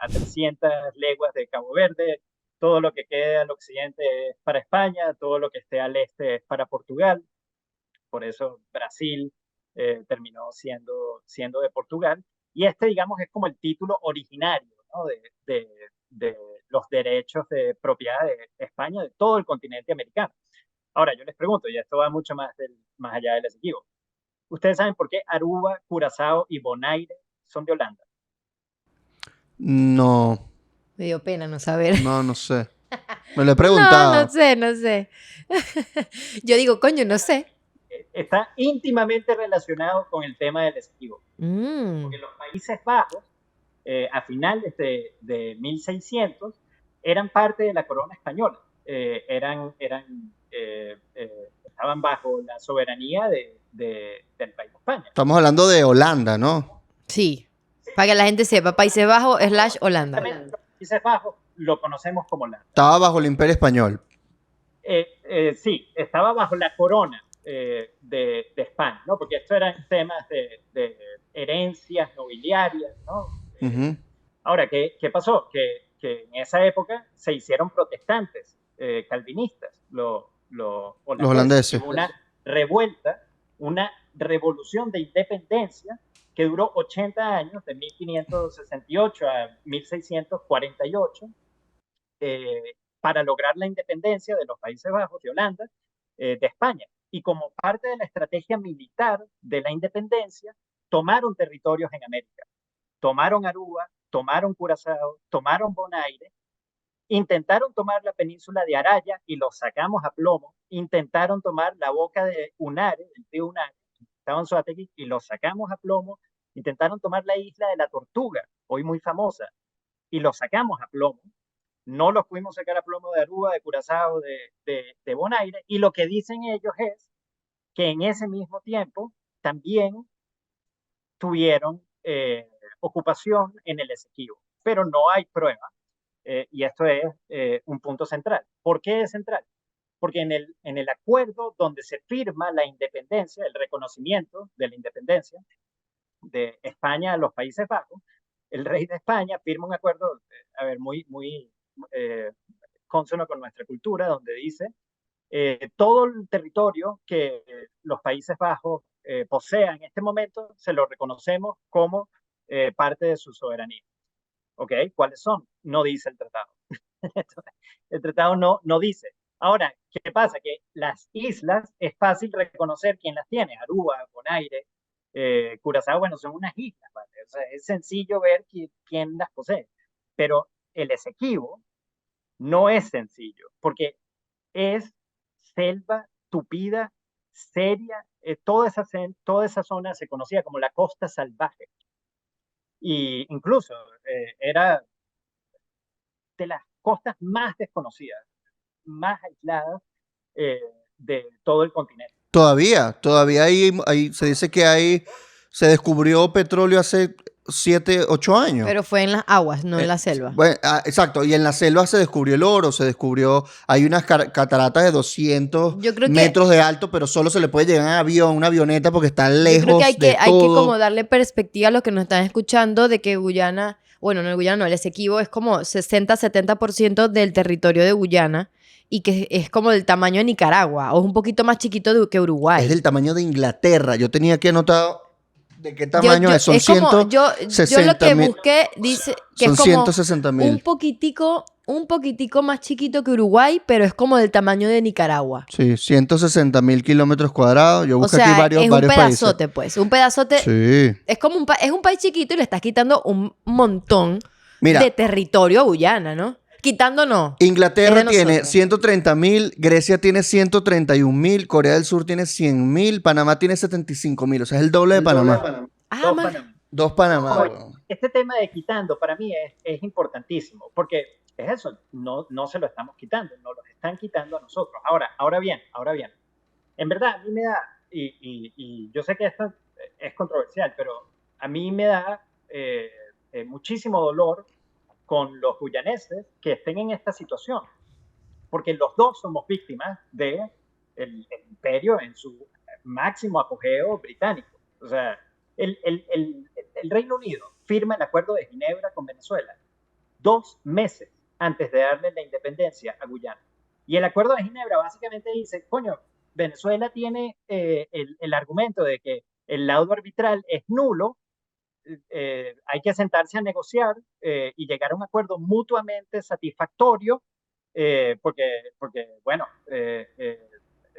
a 300 leguas de Cabo Verde. Todo lo que quede al occidente es para España, todo lo que esté al este es para Portugal. Por eso Brasil terminó siendo de Portugal. Y este, digamos, es como el título originario, ¿no? de los derechos de propiedad de España, de todo el continente americano. Ahora, yo les pregunto, y esto va mucho más allá del Esequibo, ¿ustedes saben por qué Aruba, Curazao y Bonaire son de Holanda? No, Me dio pena no saber. no sé. Me lo he No, preguntado. no sé. Yo digo, coño, no sé. Está íntimamente relacionado con el tema del Esequibo, Mm. porque los Países Bajos, a finales de 1600, eran parte de la corona española. Estaban bajo la soberanía del país de España. Estamos hablando de Holanda, ¿no? Sí. Para que la gente sepa, Países Bajos / Holanda. Exactamente, los Países Bajos lo conocemos como Holanda. Estaba bajo el Imperio Español. Sí, estaba bajo la corona de España, ¿no? Porque esto eran temas de herencias nobiliarias, ¿no? Ujú. Ahora, ¿qué pasó? Que en esa época se hicieron protestantes, calvinistas, los Los holandeses. holandeses. Hubo una revuelta, una revolución de independencia que duró 80 años, de 1568 a 1648, para lograr la independencia de los Países Bajos, de Holanda, de España. Y como parte de la estrategia militar de la independencia, tomaron territorios en América. tomaron Aruba, tomaron Curazao, tomaron Bonaire, intentaron tomar la península de Araya y los sacamos a plomo, intentaron tomar la boca de Unare, el río Unare, estaban Suátequi, y los sacamos a plomo, intentaron tomar la isla de la Tortuga, hoy muy famosa, y los sacamos a plomo. No los pudimos sacar a plomo de Aruba, de Curazao, de Bonaire, y lo que dicen ellos es que en ese mismo tiempo también tuvieron ocupación en el Esequibo, pero no hay prueba, y esto es un punto central. ¿Por qué es central? Porque en el acuerdo donde se firma la independencia, el reconocimiento de la independencia de España a los Países Bajos, el rey de España firma un acuerdo, a ver, muy consono con nuestra cultura, donde dice todo el territorio que los Países Bajos posean en este momento se lo reconocemos como parte de su soberanía. ¿Ok? ¿Cuáles son? No dice el tratado. El tratado no dice. Ahora, ¿qué pasa? Que las islas es fácil reconocer quién las tiene. Aruba, Bonaire, Curazao, bueno, son unas islas, ¿vale? O sea, es sencillo ver quién las posee. Pero el Esequibo no es sencillo, porque es selva tupida, seria. Toda esa zona se conocía como la costa salvaje. Y incluso era de las costas más desconocidas, más aisladas eh, de todo el continente. Todavía se dice que se descubrió petróleo hace 7, 8 años. Pero fue en las aguas, no en la selva. Bueno, exacto, y en la selva se descubrió el oro, hay unas cataratas de 200 Yo creo que, metros de alto, pero solo se le puede llegar en avión, una avioneta, porque está yo creo que lejos hay de hay que como todo. darle perspectiva a los que nos están escuchando de que Guyana, bueno, no el Guyana, no, el Esequibo es como 60-70% del territorio de Guyana y que es como del tamaño de Nicaragua o es un poquito más chiquito que Es Uruguay. del tamaño de Inglaterra. Yo tenía aquí anotado de qué Yo, tamaño yo, es. Son es como, yo lo 160 que mil. busqué dice que Son es como 160 un mil. poquitico más chiquito que Uruguay, pero es como del tamaño de Nicaragua. Sí, 160.000 kilómetros cuadrados. Yo O busqué aquí sea, es un varios países. pedazote, pues. Un pedazote. Sí. Es como es un país chiquito y le estás quitando un montón Mira, de territorio a Guyana, ¿no? Quitando no. Es Inglaterra de tiene nosotros. 130.000, Grecia tiene 131.000, Corea del Sur tiene 100.000, Panamá tiene 75.000, o sea, es el doble de Panamá. Ah, Dos más. Panamá. Dos Panamá, Oye, weón. este tema de quitando para mí es importantísimo, porque es eso, no se lo estamos quitando, nos lo están quitando a nosotros. Ahora bien, en verdad a mí me da, y yo sé que esto es controversial, pero a mí me da muchísimo dolor con los guyaneses que estén en esta situación, porque los dos somos víctimas de el imperio en su máximo apogeo británico. O sea, el Reino Unido firma el Acuerdo de Ginebra con Venezuela 2 meses antes de darle la independencia a Guyana. Y el Acuerdo de Ginebra básicamente dice, coño, Venezuela tiene el argumento de que el laudo arbitral es nulo, hay que sentarse a negociar y llegar a un acuerdo mutuamente satisfactorio, porque bueno, Eso es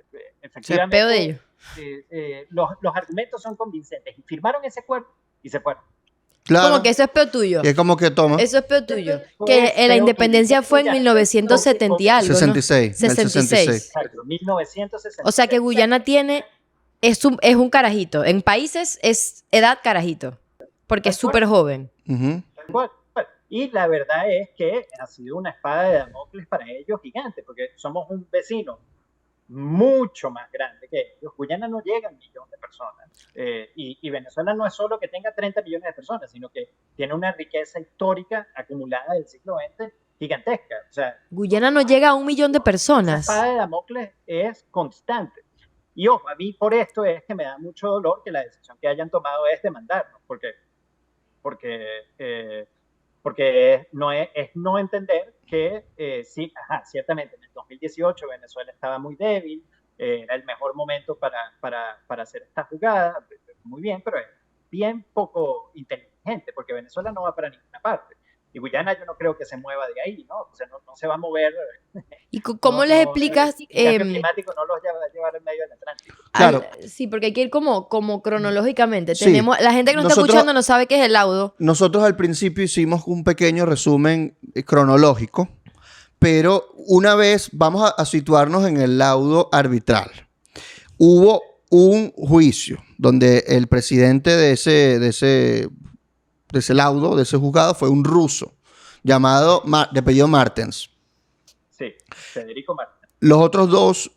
peo de efectivamente ellos. los argumentos son convincentes y firmaron ese acuerdo y se fueron. Claro. Como que eso es peo tuyo. Y es como que toma. Eso es peo tuyo. Eso Que es la peo independencia tuyo. fue en Ya, 1970 y algo, ¿no? 66, del 66. Exacto, 1966. O sea que Guyana tiene. Es un carajito. En países es edad carajito. Porque es súper joven. Ujú. Y la verdad es que ha sido una espada de Damocles para ellos gigante, porque somos un vecino mucho más grande que ellos. Guyana no llega a 1 millón de personas. Y Venezuela no es solo que tenga 30 millones de personas, sino que tiene una riqueza histórica acumulada del siglo XX gigantesca. O sea, Guyana no llega a 1 millón de esa personas. espada de Damocles es constante. Y ojo, a mí por esto es que me da mucho dolor que la decisión que hayan tomado es demandarnos, porque es no entender que sí, ciertamente en el 2018 Venezuela estaba muy débil, era el mejor momento para hacer esta jugada, muy bien, pero es bien poco inteligente, porque Venezuela no va para ninguna parte. Y Guyana yo no creo que se mueva de ahí, ¿no? O sea, no se va a mover, ¿Y cómo no, les no, explicas? el cambio climático no los va a llevar al medio del Atlántico. Claro, Sí, porque hay que ir como cronológicamente. sí. La gente que nos está Nosotros, escuchando no sabe qué es el laudo. nosotros al principio hicimos un pequeño resumen cronológico, pero una vez vamos a situarnos en el laudo arbitral. Hubo un juicio donde el presidente de ese laudo, de ese juzgado, fue un ruso llamado, de apellido Martens. Sí, Federico Martínez. Los otros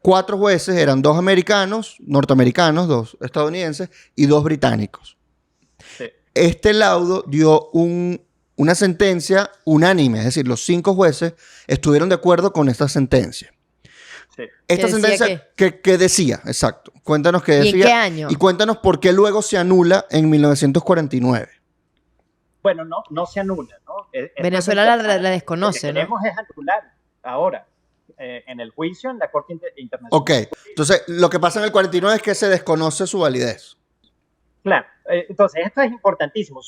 cuatro jueces eran dos americanos, norteamericanos, dos estadounidenses y dos británicos. Sí, Este laudo dio una sentencia unánime, es decir, los 5 jueces estuvieron de acuerdo con esta sentencia. sí. Esta ¿Qué decía sentencia, ¿qué decía? Exacto. Cuéntanos qué ¿Y decía. en qué año? Y cuéntanos por qué luego se anula en 1949. Bueno, no se anula, ¿no? Esto es lo Venezuela interesante. la Lo que desconoce, ¿no? queremos es anular ahora, en el juicio en la Corte Internacional. Ok, entonces lo que pasa en el 49 es que se desconoce su validez. Claro, entonces esto es importantísimo.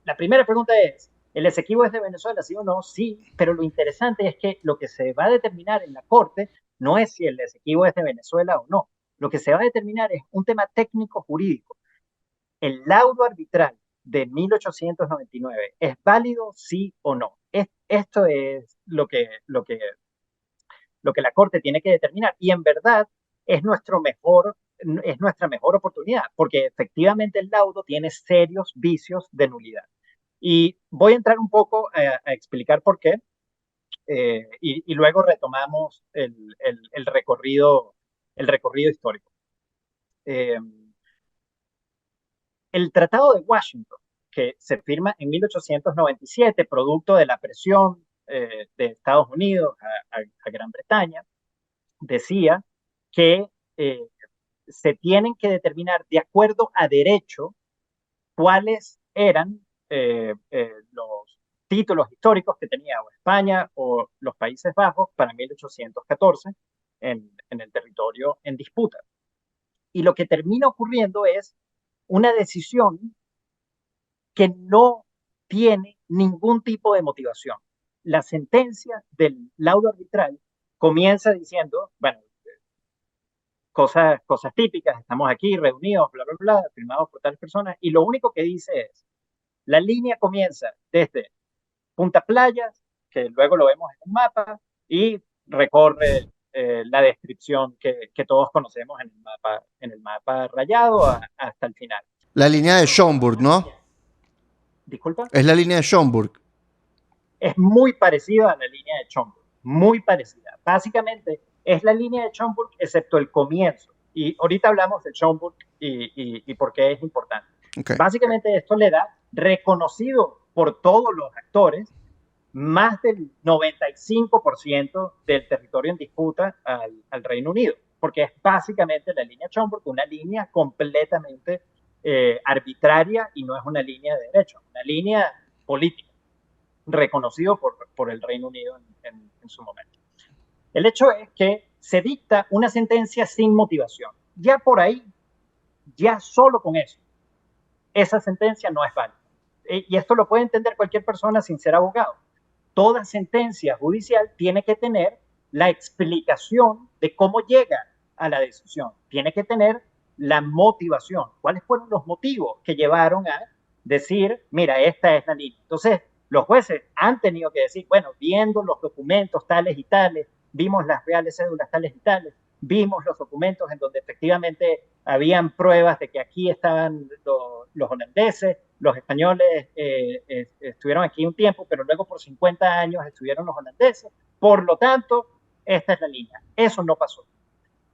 La primera pregunta es, ¿el Esequibo es de Venezuela, sí o no? Sí, pero lo interesante es que lo que se va a determinar en la Corte no es si el Esequibo es de Venezuela o no. Lo que se va a determinar es un tema técnico jurídico. ¿El laudo arbitral de 1899 es válido, sí o no? Esto es lo que la Corte tiene que determinar. Y en verdad es, es nuestra mejor oportunidad, porque efectivamente el laudo tiene serios vicios de nulidad. Y voy a entrar un poco a explicar por qué, y luego retomamos el recorrido histórico. Eh, el Tratado de Washington, que se firma en 1897, producto de la presión de Estados Unidos a Gran Bretaña, decía que se tienen que determinar de acuerdo a derecho cuáles eran los títulos históricos que tenía o España o los Países Bajos para 1814 en el territorio en disputa. Y lo que termina ocurriendo es una decisión que no tiene ningún tipo de motivación. La sentencia del laudo arbitral comienza diciendo, bueno, cosas típicas, estamos aquí reunidos, bla, bla, bla, firmados por tales personas, y lo único que dice es, la línea comienza desde Punta Playas, que luego lo vemos en un mapa, y recorre la descripción que todos conocemos en el mapa rayado hasta el final. La línea de Schomburg, ¿no? Disculpa. Es la línea de Schomburg. Es muy parecida a la línea de Schomburg, muy parecida. Básicamente es la línea de Schomburg excepto el comienzo. Y ahorita hablamos de Schomburg y por qué es importante. Okay. Básicamente esto le da reconocido por todos los actores más del 95% del territorio en disputa al Reino Unido, porque es básicamente la línea Schomburg, una línea completamente arbitraria y no es una línea de derecho, una línea política reconocido por el Reino Unido en su momento. El hecho es que se dicta una sentencia sin motivación. Ya por ahí, ya solo con eso, esa sentencia no es válida. Y esto lo puede entender cualquier persona sin ser abogado. Toda sentencia judicial tiene que tener la explicación de cómo llega a la decisión. Tiene que tener la motivación. ¿Cuáles fueron los motivos que llevaron a decir, mira, esta es la línea? Entonces, los jueces han tenido que decir, bueno, viendo los documentos tales y tales, vimos las reales cédulas tales y tales, vimos los documentos en donde efectivamente habían pruebas de que aquí estaban los holandeses, los españoles estuvieron aquí un tiempo, pero luego por 50 años estuvieron los holandeses. Por lo tanto, esta es la línea. Eso no pasó.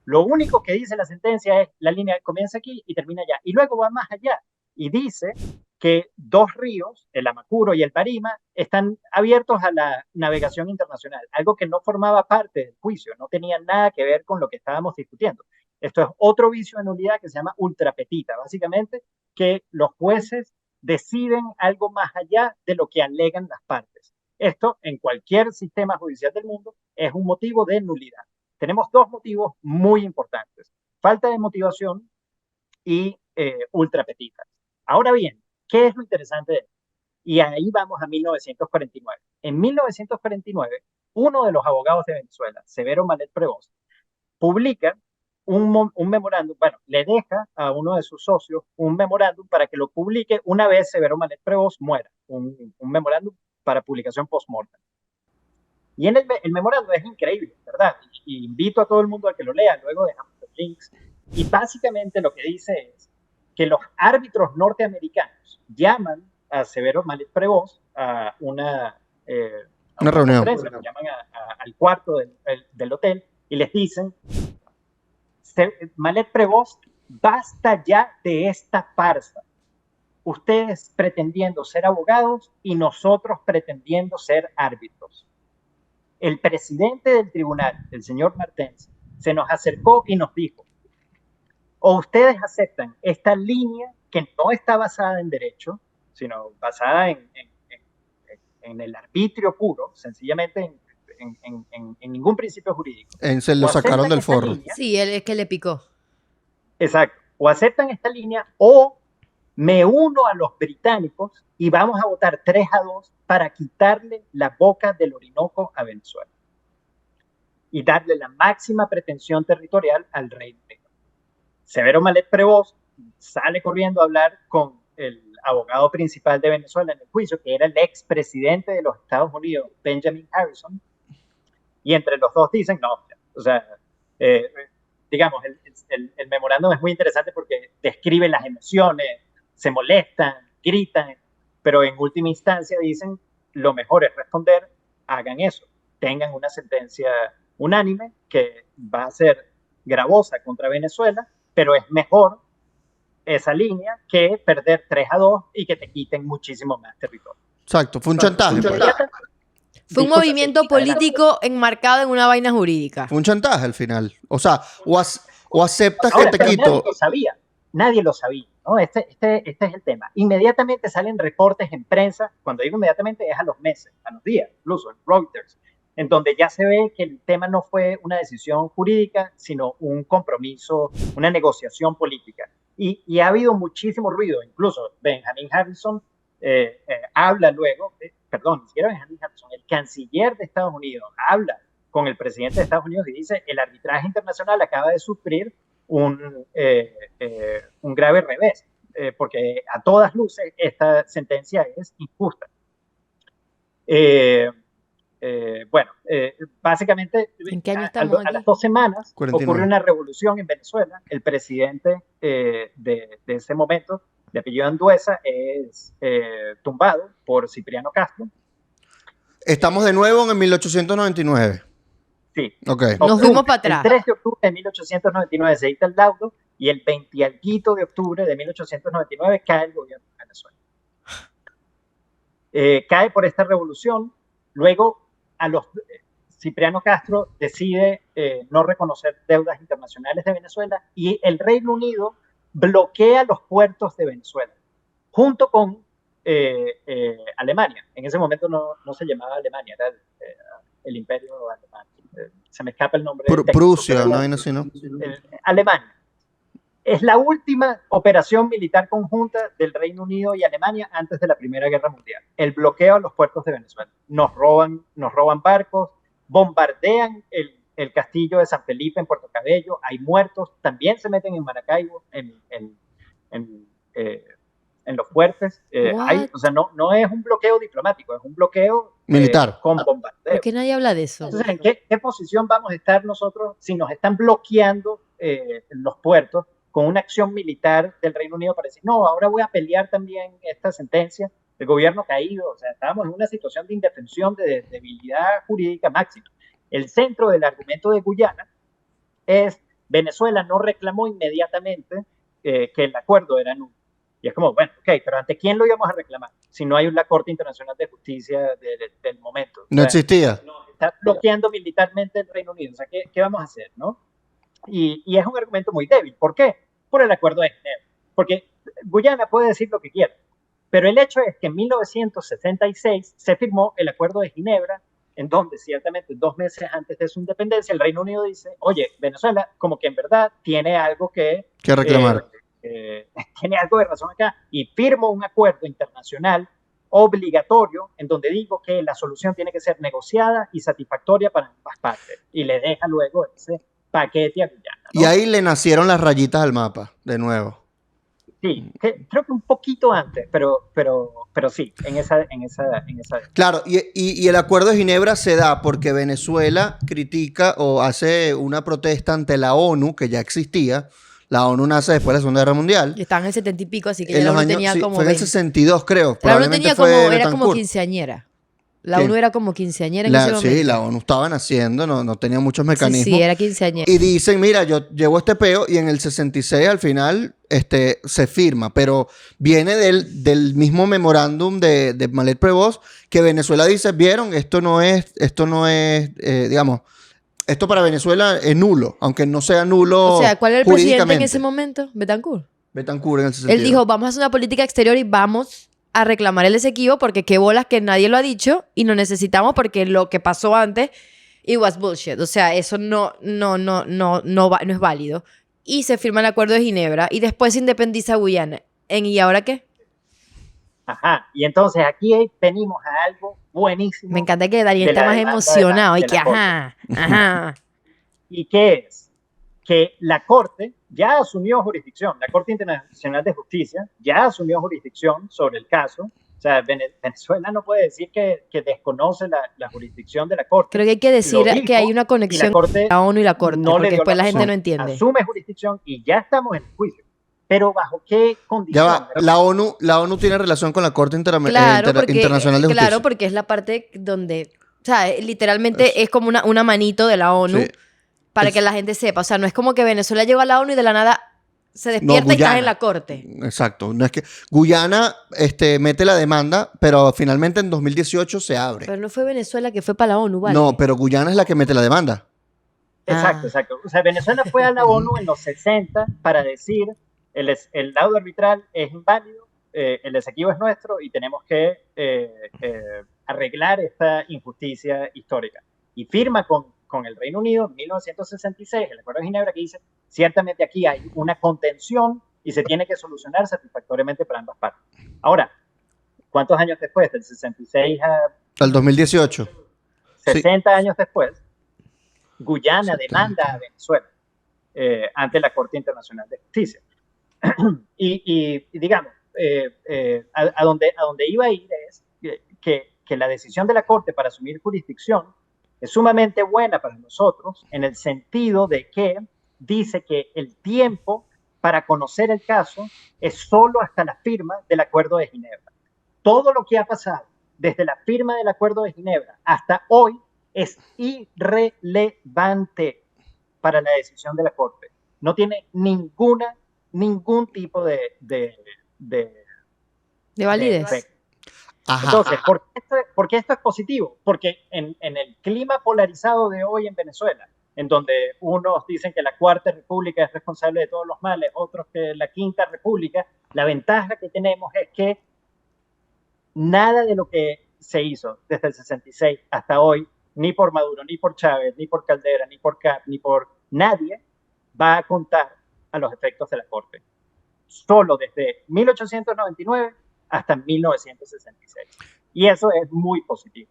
Lo único que dice la sentencia es la línea comienza aquí y termina allá. Y luego va más allá y dice que dos ríos, el Amacuro y el Parima, están abiertos a la navegación internacional, algo que no formaba parte del juicio, no tenía nada que ver con lo que estábamos discutiendo. Esto es otro vicio de nulidad que se llama ultrapetita, básicamente que los jueces deciden algo más allá de lo que alegan las partes. Esto en cualquier sistema judicial del mundo es un motivo de nulidad. Tenemos dos motivos muy importantes, falta de motivación y ultrapetita. Ahora bien, ¿qué es lo interesante de esto? Y ahí vamos a 1949. En 1949, uno de los abogados de Venezuela, Severo Malet Prevost, publica un memorándum, bueno, le deja a uno de sus socios un memorándum para que lo publique una vez Severo Malet Prevost muera, un memorándum para publicación post-mortem. Y en el memorándum es increíble, ¿verdad? Y invito a todo el mundo a que lo lea, luego dejamos los links. Y básicamente lo que dice es que los árbitros norteamericanos llaman a Severo Malet Prevost a una reunión. conferencia, lo llaman al cuarto del hotel y les dicen: Malet Prevost, basta ya de esta farsa. Ustedes pretendiendo ser abogados y nosotros pretendiendo ser árbitros. El presidente del tribunal, el señor Martens, se nos acercó y nos dijo: o ustedes aceptan esta línea que no está basada en derecho, sino basada en el arbitrio puro, sencillamente en ningún principio jurídico. Se lo sacaron del forro. Sí, él es que le picó. Exacto. O aceptan esta línea o me uno a los británicos y vamos a votar 3-2 para quitarle la boca del Orinoco a Venezuela y darle la máxima pretensión territorial al Reino Unido. Severo Malet Prevost sale corriendo a hablar con el abogado principal de Venezuela en el juicio, que era el expresidente de los Estados Unidos, Benjamin Harrison, y entre los dos dicen: no, o sea, digamos, el memorándum es muy interesante porque describe las emociones, se molestan, gritan, pero en última instancia dicen: lo mejor es responder, hagan eso, tengan una sentencia unánime que va a ser gravosa contra Venezuela, pero es mejor esa línea que perder 3-2 y que te quiten muchísimo más territorio. Exacto, fue un chantaje. Fue un movimiento político enmarcado en una vaina jurídica. Fue un chantaje al final. O sea, o aceptas Ahora, que te quito. Nadie lo sabía, ¿no? Este es el tema. Inmediatamente salen reportes en prensa, cuando digo inmediatamente es a los meses, a los días, incluso en Reuters, en donde ya se ve que el tema no fue una decisión jurídica, sino un compromiso, una negociación política. Y ha habido muchísimo ruido, incluso Benjamin Harrison habla luego, perdón, ni siquiera Benjamin Harrison, el canciller de Estados Unidos habla con el presidente de Estados Unidos y dice: el arbitraje internacional acaba de sufrir un grave revés, porque a todas luces esta sentencia es injusta. Básicamente, ¿En qué año estamos a las 2 semanas 49. ocurre una revolución en Venezuela. El presidente de ese momento, de apellido Andueza, es tumbado por Cipriano Castro. Estamos de nuevo en 1899. Sí. Okay. Nos fuimos para atrás. El 3 de octubre de 1899 se dicta el laudo y el 20 alguito de octubre de 1899 cae el gobierno de Venezuela. Cae por esta revolución. Luego, Cipriano Castro decide no reconocer deudas internacionales de Venezuela y el Reino Unido bloquea los puertos de Venezuela, junto con Alemania. En ese momento no se llamaba Alemania, era el Imperio Alemán. Se me escapa el nombre. Prusia, no hay así, ¿no? Alemania. Es la última operación militar conjunta del Reino Unido y Alemania antes de la Primera Guerra Mundial. El bloqueo a los puertos de Venezuela. Nos roban barcos, bombardean el castillo de San Felipe en Puerto Cabello, hay muertos, también se meten en Maracaibo, en los fuertes. O sea, no es un bloqueo diplomático, es un bloqueo militar con bombardeo. ¿Por qué nadie habla de eso? Entonces, ¿en qué posición vamos a estar nosotros si nos están bloqueando los puertos con una acción militar del Reino Unido para decir: no, ahora voy a pelear también esta sentencia, el gobierno caído? O sea, estábamos en una situación de indefensión, de debilidad jurídica máxima. El centro del argumento de Guyana es: Venezuela no reclamó inmediatamente que el acuerdo era nulo. Y es como, bueno, ok, pero ¿ante quién lo íbamos a reclamar si no hay una Corte Internacional de Justicia del momento? No existía. No, está bloqueando militarmente el Reino Unido. O sea, ¿qué vamos a hacer, no? Y es un argumento muy débil. ¿Por qué? Por el Acuerdo de Ginebra. Porque Guyana puede decir lo que quiera, pero el hecho es que en 1966 se firmó el Acuerdo de Ginebra, en donde ciertamente 2 meses antes de su independencia el Reino Unido dice: oye, Venezuela como que en verdad tiene algo que reclamar. Tiene algo de razón acá, y firmó un acuerdo internacional obligatorio en donde digo que la solución tiene que ser negociada y satisfactoria para ambas partes. Y le deja luego ese paquete a Guyana, Y ¿no? ahí le nacieron las rayitas al mapa, de nuevo. Sí, creo que un poquito antes, pero sí, en esa. Claro, y el acuerdo de Ginebra se da porque Venezuela critica o hace una protesta ante la ONU, que ya existía. La ONU nace después de la Segunda Guerra Mundial. Y estaba en el 70 y pico, así que ya En la los ONU años, tenía sí, como fue en el 20. 62, creo. La ONU Probablemente tenía fue como, era como Betancourt. quinceañera. La ¿Quién? ONU era como quinceañera en ese Sí, momento. la ONU estaba naciendo, no tenía muchos Sí, mecanismos. era quinceañera. Y dicen, mira, yo llevo este peo y en el 66 al final se firma, pero viene del mismo memorándum de Malet-Prevost que Venezuela dice, vieron, digamos, esto para Venezuela es nulo, aunque no sea nulo O sea, ¿cuál era el presidente en jurídicamente. ese momento? Betancourt. Betancourt en el 62. Él dijo, vamos a hacer una política exterior y vamos a reclamar el Esequibo porque qué bolas que nadie lo ha dicho y lo necesitamos porque lo que pasó antes, it was bullshit. O sea, eso no es válido. Y se firma el Acuerdo de Ginebra y después se independiza Guyana. ¿Y ahora qué? Ajá, y entonces aquí venimos a algo buenísimo. Me encanta que Daniel de esté la más demanda emocionado y de que, la Corte. ajá. ¿Y qué es? Que la Corte ya asumió jurisdicción, la Corte Internacional de Justicia ya asumió jurisdicción sobre el caso. O sea, Venezuela no puede decir que desconoce la jurisdicción de la Corte. Creo que hay que decir Lo dijo, que hay una y conexión la Corte entre la ONU y la Corte, no le porque dio después la gente razón. no entiende. Asume jurisdicción y ya estamos en el juicio. Pero ¿bajo qué Ya condiciones? va, la ONU tiene relación con la Corte Claro, Internacional de Justicia. claro, porque es la parte donde, o sea, literalmente es como una manito de la ONU Sí. para que la gente sepa. O sea, no es como que Venezuela llegó a la ONU y de la nada se despierta y Guyana. está en la corte. Exacto. No es que Guyana mete la demanda, pero finalmente en 2018 se abre. Pero no fue Venezuela que fue para la ONU, ¿vale? No, pero Guyana es la que mete la demanda. Exacto, Ah. exacto. O sea, Venezuela fue a la ONU en los 60 para decir el laudo arbitral es inválido, el Esequibo es nuestro y tenemos que arreglar esta injusticia histórica. Y firma con el Reino Unido en 1966 el Acuerdo de Ginebra que dice, ciertamente aquí hay una contención y se tiene que solucionar satisfactoriamente para ambas partes. Ahora, ¿cuántos años después? Del 66 Al 2018. 60 años después, Guyana demanda a Venezuela ante la Corte Internacional de Justicia. y digamos, a donde iba a ir es que la decisión de la Corte para asumir jurisdicción es sumamente buena para nosotros en el sentido de que dice que el tiempo para conocer el caso es solo hasta la firma del Acuerdo de Ginebra. Todo lo que ha pasado desde la firma del Acuerdo de Ginebra hasta hoy es irrelevante para la decisión de la Corte. No tiene ningún tipo de validez. Ajá. Entonces, ¿por qué esto es positivo? Porque en el clima polarizado de hoy en Venezuela, en donde unos dicen que la Cuarta República es responsable de todos los males, otros que la Quinta República, la ventaja que tenemos es que nada de lo que se hizo desde el 66 hasta hoy, ni por Maduro, ni por Chávez, ni por Caldera, ni por Cap, ni por nadie, va a contar a los efectos de la Corte. Solo desde 1899 hasta 1966. Y eso es muy positivo.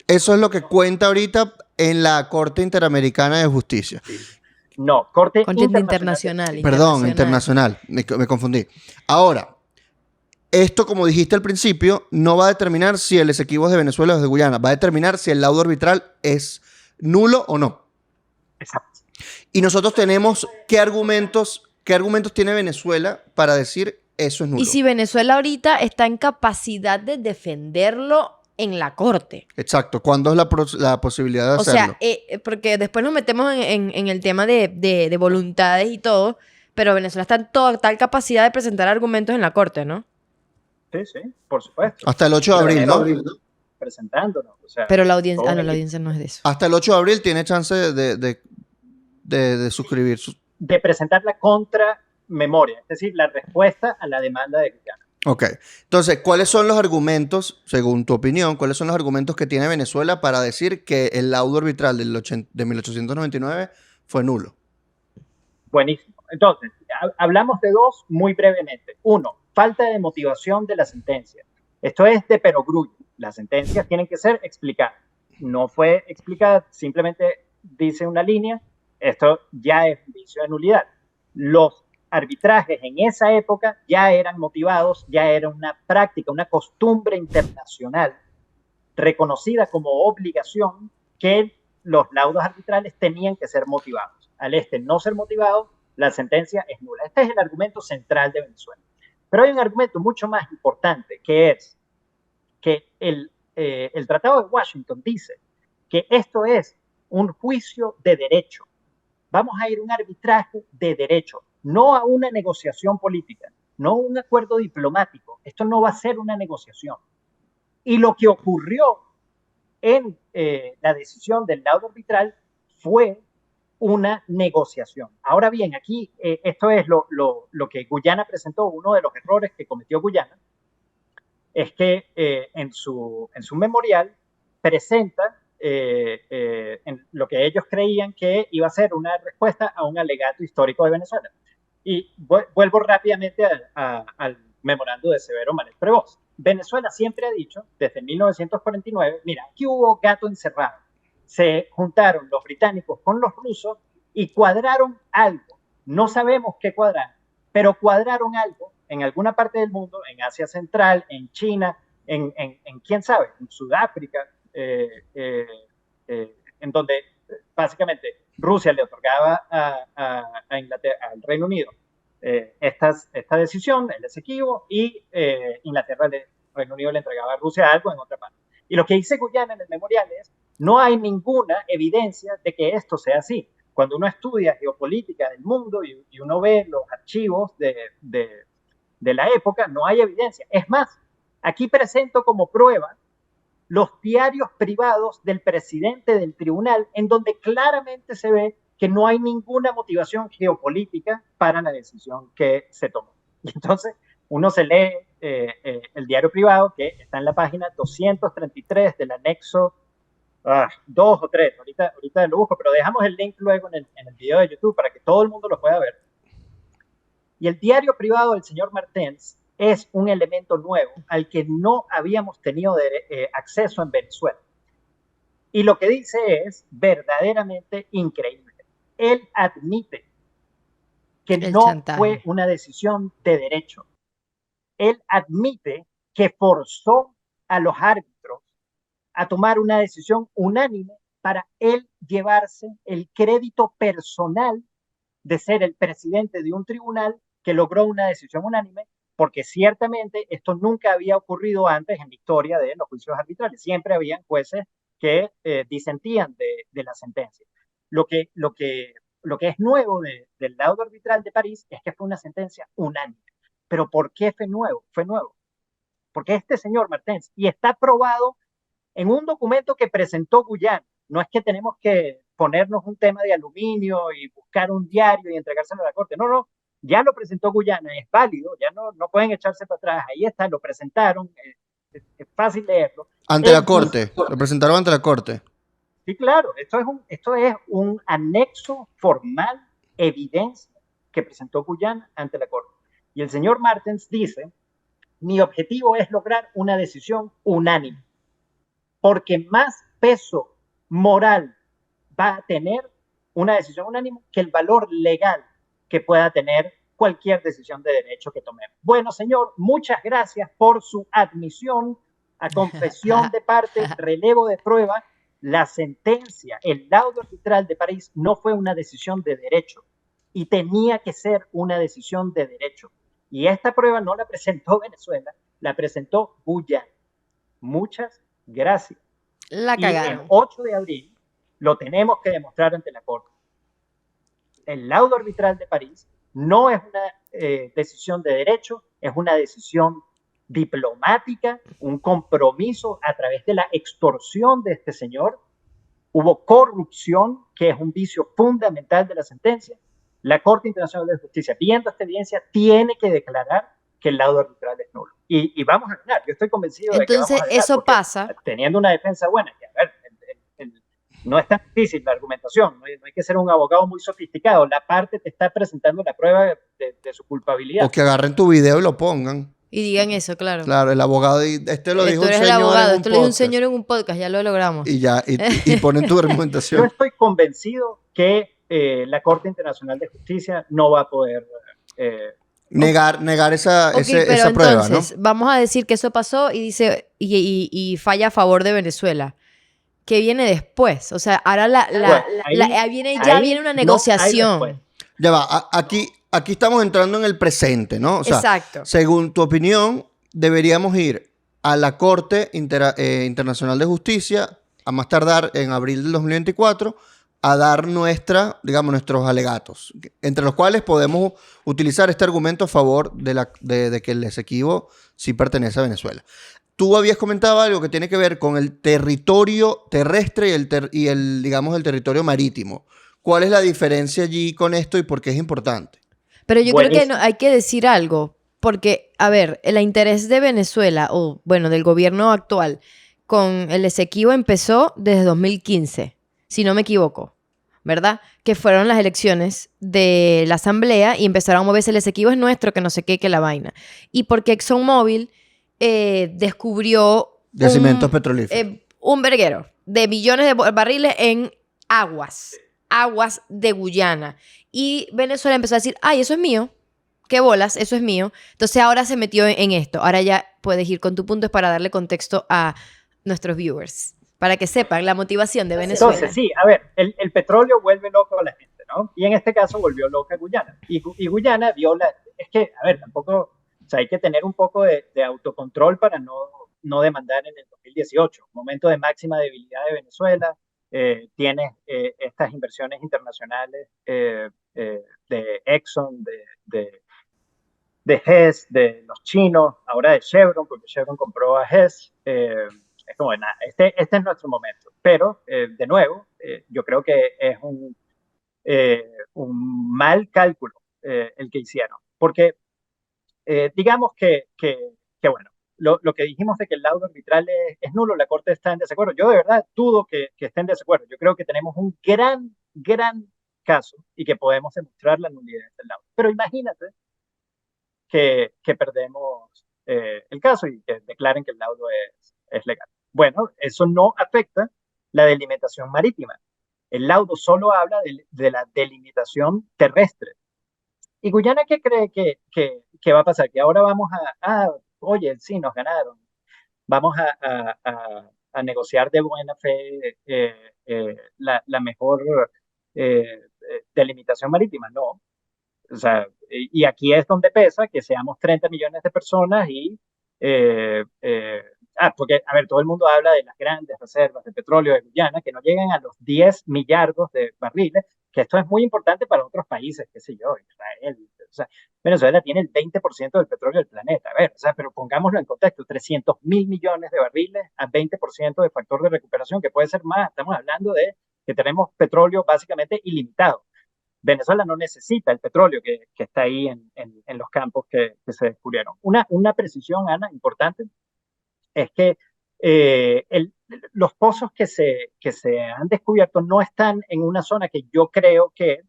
Eso es lo que cuenta ahorita en la Corte Interamericana de Justicia. No, Corte Internacional. Perdón, internacional. Me confundí. Ahora, esto, como dijiste al principio, no va a determinar si el Esequibo es de Venezuela o es de Guyana. Va a determinar si el laudo arbitral es nulo o no. Exacto. Y nosotros tenemos qué argumentos tiene Venezuela para decir eso es nulo. Y si Venezuela ahorita está en capacidad de defenderlo en la corte. Exacto. ¿Cuándo es la posibilidad de hacerlo? O sea, porque después nos metemos en el tema de voluntades y todo, pero Venezuela está en tal capacidad de presentar argumentos en la corte, ¿no? Sí, por supuesto. Hasta el 8 de abril, ¿no? Presentándonos. O sea, pero la audiencia, la audiencia no es de eso. Hasta el 8 de abril tiene chance de suscribir. De presentar la contramemoria, es decir, la respuesta a la demanda de Guyana. Ok. Entonces, ¿cuáles son los argumentos, según tu opinión, cuáles son los argumentos que tiene Venezuela para decir que el laudo arbitral de 1899 fue nulo? Buenísimo. Entonces, hablamos de dos muy brevemente. Uno, falta de motivación de la sentencia. Esto es de perogrullo. Las sentencias tienen que ser explicadas. No fue explicada, simplemente dice una línea. Esto ya es un vicio de nulidad. Los arbitrajes en esa época ya eran motivados, ya era una práctica, una costumbre internacional reconocida como obligación que los laudos arbitrales tenían que ser motivados. Al no ser motivado, la sentencia es nula. Este es el argumento central de Venezuela. Pero hay un argumento mucho más importante, que es que el Tratado de Washington dice que esto es un juicio de derecho. Vamos a ir a un arbitraje de derecho, no a una negociación política, no a un acuerdo diplomático. Esto no va a ser una negociación. Y lo que ocurrió en la decisión del laudo arbitral fue una negociación. Ahora bien, aquí esto es lo que Guyana presentó. Uno de los errores que cometió Guyana es que en su memorial presenta en lo que ellos creían que iba a ser una respuesta a un alegato histórico de Venezuela. Y vuelvo rápidamente al memorando de Severo Manet Prevost. Venezuela siempre ha dicho, desde 1949, mira, aquí hubo gato encerrado. Se juntaron los británicos con los rusos y cuadraron algo. No sabemos qué cuadrar, pero cuadraron algo en alguna parte del mundo, en Asia Central, en China, en quién sabe, en Sudáfrica, en donde básicamente Rusia le otorgaba a Inglaterra, al Reino Unido esta decisión, el Esequibo, y Inglaterra, Reino Unido le entregaba a Rusia algo en otra parte. Y lo que dice Guyana en el memorial es, no hay ninguna evidencia de que esto sea así. Cuando uno estudia geopolítica del mundo y uno ve los archivos de la época, no hay evidencia. Es más, aquí presento como prueba los diarios privados del presidente del tribunal, en donde claramente se ve que no hay ninguna motivación geopolítica para la decisión que se tomó. Y entonces uno se lee el diario privado, que está en la página 233 del anexo 2 o 3, ahorita lo busco, pero dejamos el link luego en el video de YouTube para que todo el mundo lo pueda ver. Y el diario privado del señor Martens es un elemento nuevo al que no habíamos tenido acceso en Venezuela. Y lo que dice es verdaderamente increíble. Él admite que no fue una decisión de derecho. Él admite que forzó a los árbitros a tomar una decisión unánime para él llevarse el crédito personal de ser el presidente de un tribunal que logró una decisión unánime, porque ciertamente esto nunca había ocurrido antes en la historia de los juicios arbitrales. Siempre habían jueces que disentían de la sentencia. Lo que es nuevo del laudo arbitral de París es que fue una sentencia unánime. ¿Pero por qué fue nuevo? Fue nuevo porque este señor Martens, y está aprobado en un documento que presentó Guyana. No es que tenemos que ponernos un tema de aluminio y buscar un diario y entregárselo a la corte. No, no, ya lo presentó Guyana, es válido, ya no pueden echarse para atrás. Ahí está, lo presentaron, es fácil leerlo. Ante la corte, lo presentaron ante la corte. Sí, claro, esto es un anexo formal, evidencia que presentó Guyana ante la corte. Y el señor Martens dice, mi objetivo es lograr una decisión unánime, porque más peso moral va a tener una decisión unánime que el valor legal que pueda tener cualquier decisión de derecho que tomemos. Bueno, señor, muchas gracias por su admisión a confesión de parte, relevo de prueba. La sentencia, el laudo arbitral de París no fue una decisión de derecho y tenía que ser una decisión de derecho. Y esta prueba no la presentó Venezuela, la presentó Guyana. Muchas gracias. La cagaron. Y el 8 de abril lo tenemos que demostrar ante la Corte. El laudo arbitral de París no es una decisión de derecho, es una decisión diplomática, un compromiso a través de la extorsión de este señor. Hubo corrupción, que es un vicio fundamental de la sentencia. La Corte Internacional de Justicia, viendo esta evidencia, tiene que declarar que el laudo arbitral es nulo. Y vamos a ganar. Yo estoy convencido de que vamos a ganar. Entonces, eso pasa. Teniendo una defensa buena, que a ver, no es tan difícil la argumentación, no hay que ser un abogado muy sofisticado. La parte te está presentando la prueba de su culpabilidad. O que agarren tu video y lo pongan. Y digan eso, claro. Claro, el abogado, este lo dijo Tú un eres el señor abogado, en un esto lo dijo un podcast. señor en un podcast, ya lo logramos. Y ya, y ponen tu Yo argumentación. estoy convencido que la Corte Internacional de Justicia no va a poder... Negar Ok, pero esa prueba, ¿no? entonces, vamos a decir que eso pasó y dice, y falla a favor de Venezuela. ¿Qué viene después? O sea, ahora bueno, ya viene una no hay respuesta. negociación. Ya va, aquí estamos entrando en el presente, ¿no? O sea, Exacto. según tu opinión, deberíamos ir a la Corte Internacional de Justicia, a más tardar en abril del 2024, a dar digamos, nuestros alegatos, entre los cuales podemos utilizar este argumento a favor de que el Esequibo sí pertenece a Venezuela. Tú habías comentado algo que tiene que ver con el territorio terrestre digamos, el territorio marítimo. ¿Cuál es la diferencia allí con esto y por qué es importante? Pero yo creo que Buenísimo. hay que decir algo, porque, a ver, el interés de Venezuela, o bueno, del gobierno actual, con el Esequibo empezó desde 2015, si no me equivoco, ¿verdad? Que fueron las elecciones de la asamblea y empezaron a moverse el Esequibo es nuestro, que no sé qué, que la vaina. Y porque ExxonMobil descubrió Yacimientos petrolíferos. un verguero de millones de barriles en aguas de Guyana. Y Venezuela empezó a decir, ay, eso es mío, qué bolas, eso es mío. Entonces ahora se metió en esto. Ahora ya puedes ir con tu punto, es para darle contexto a nuestros viewers, para que sepan la motivación de Venezuela. Entonces, sí, a ver, el petróleo vuelve loco a la gente, ¿no? Y en este caso volvió loca a Guyana. Y Guyana vio la... Es que, a ver, tampoco... O sea, hay que tener un poco de autocontrol para no demandar en el 2018, momento de máxima debilidad de Venezuela. Tienes estas inversiones internacionales de Exxon, de Hess, de los chinos, ahora de Chevron, porque Chevron compró a Hess. Es como, nada, este es nuestro momento. Pero, de nuevo, yo creo que es un mal cálculo el que hicieron. Porque digamos que bueno, lo que dijimos de que el laudo arbitral es nulo, la Corte está en desacuerdo. Yo de verdad dudo que esté en desacuerdo. Yo creo que tenemos un gran caso y que podemos demostrar la nulidad del laudo. Pero imagínate que perdemos el caso y que declaren que el laudo es legal. Bueno, eso no afecta la delimitación marítima. El laudo solo habla de la delimitación terrestre. ¿Y Guyana qué cree que va a pasar? Que ahora vamos oye, sí, nos ganaron. Vamos a negociar de buena fe la mejor delimitación marítima. No, o sea, y aquí es donde pesa que seamos 30 millones de personas porque, a ver, todo el mundo habla de las grandes reservas de petróleo de Guyana, que no llegan a los 10 millardos de barriles, que esto es muy importante para otros países, qué sé yo, Israel. O sea, Venezuela tiene el 20% del petróleo del planeta. A ver, o sea, pero pongámoslo en contexto, 300.000 millones de barriles a 20% de factor de recuperación, que puede ser más. Estamos hablando de que tenemos petróleo básicamente ilimitado. Venezuela no necesita el petróleo que está ahí en los campos que se descubrieron. Una precisión, Ana, importante, es que los pozos que se han descubierto no están en una zona que yo creo que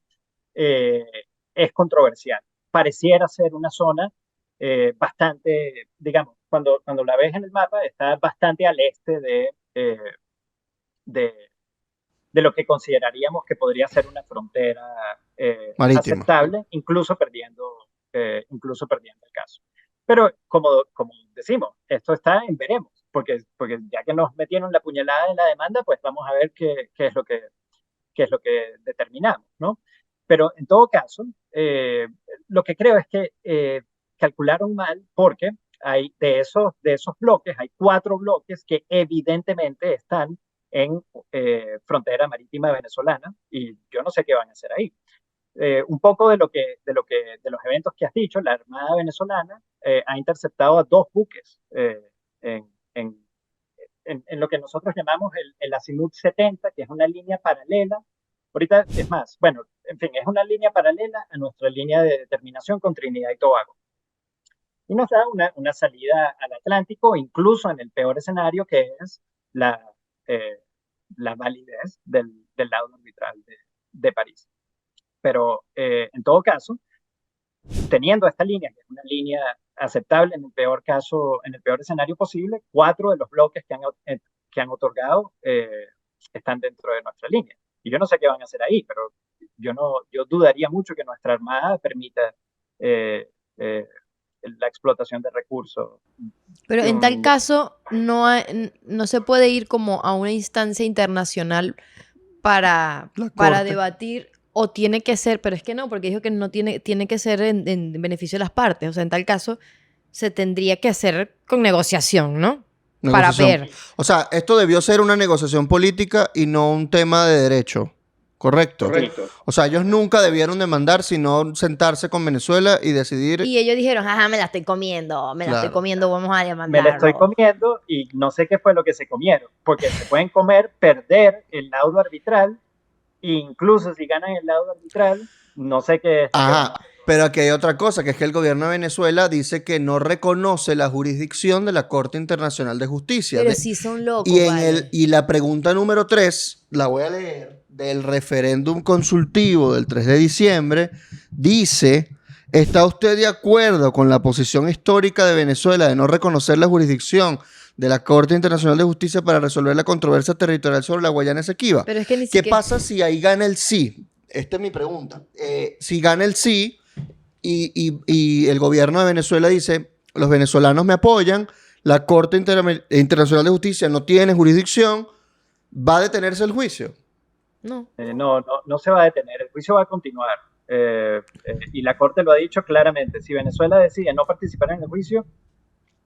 eh, es controversial. Pareciera ser una zona bastante, digamos, cuando la ves en el mapa, está bastante al este de, de lo que consideraríamos que podría ser una frontera Marítima. aceptable, incluso perdiendo el caso. Pero como decimos, esto está en veremos, porque ya que nos metieron la puñalada en la demanda, pues vamos a ver qué es lo que determinamos, ¿no? Pero en todo caso, lo que creo es que calcularon mal porque de esos bloques, hay 4 bloques que evidentemente están en frontera marítima venezolana y yo no sé qué van a hacer ahí. Un poco de los eventos que has dicho, la Armada venezolana ha interceptado a 2 buques en, en, en lo que nosotros llamamos el Azimut 70, que es una línea paralela. Ahorita, es más, bueno, en fin, es una línea paralela a nuestra línea de determinación con Trinidad y Tobago. Y nos da una salida al Atlántico, incluso en el peor escenario, que es eh, la validez del laudo arbitral de París. Pero en todo caso, teniendo esta línea, que es una línea aceptable en el peor caso, en el peor escenario posible. 4 de los bloques que han otorgado están dentro de nuestra línea. Y yo no sé qué van a hacer ahí, pero yo dudaría mucho que nuestra Armada permita eh, eh, la explotación de recursos. Pero en tal caso, no se puede ir como a una instancia internacional para corte. debatir, o tiene que ser, pero es que no, porque dijo que no tiene que ser en beneficio de las partes. O sea, en tal caso, se tendría que hacer con negociación, ¿no? Para Negociación. ver. O sea, esto debió ser una negociación política y no un tema de derecho. ¿Correcto? Correcto. O sea, ellos nunca debieron demandar, sino sentarse con Venezuela y decidir. Y ellos dijeron, ajá, me la estoy comiendo, vamos a Me demandarlo. la estoy comiendo y no sé qué fue lo que se comieron, porque se pueden comer, perder el laudo arbitral, e incluso si ganan el laudo arbitral, no sé qué es. Ajá, pero aquí hay otra cosa, que es que el gobierno de Venezuela dice que no reconoce la jurisdicción de la Corte Internacional de Justicia. Pero sí son locos, Y, vale. y la pregunta número 3, la voy a leer, del referéndum consultivo del 3 de diciembre, dice: ¿está usted de acuerdo con la posición histórica de Venezuela de no reconocer la jurisdicción de la Corte Internacional de Justicia para resolver la controversia territorial sobre la Guayana Esequiba? Pero es que ni ¿Qué siquiera... pasa si ahí gana el sí? Esta es mi pregunta. Si gana el sí y el gobierno de Venezuela dice: los venezolanos me apoyan, la Corte Internacional de Justicia no tiene jurisdicción, ¿va a detenerse el juicio? No. No se va a detener, el juicio va a continuar. Y la Corte lo ha dicho claramente: si Venezuela decide no participar en el juicio,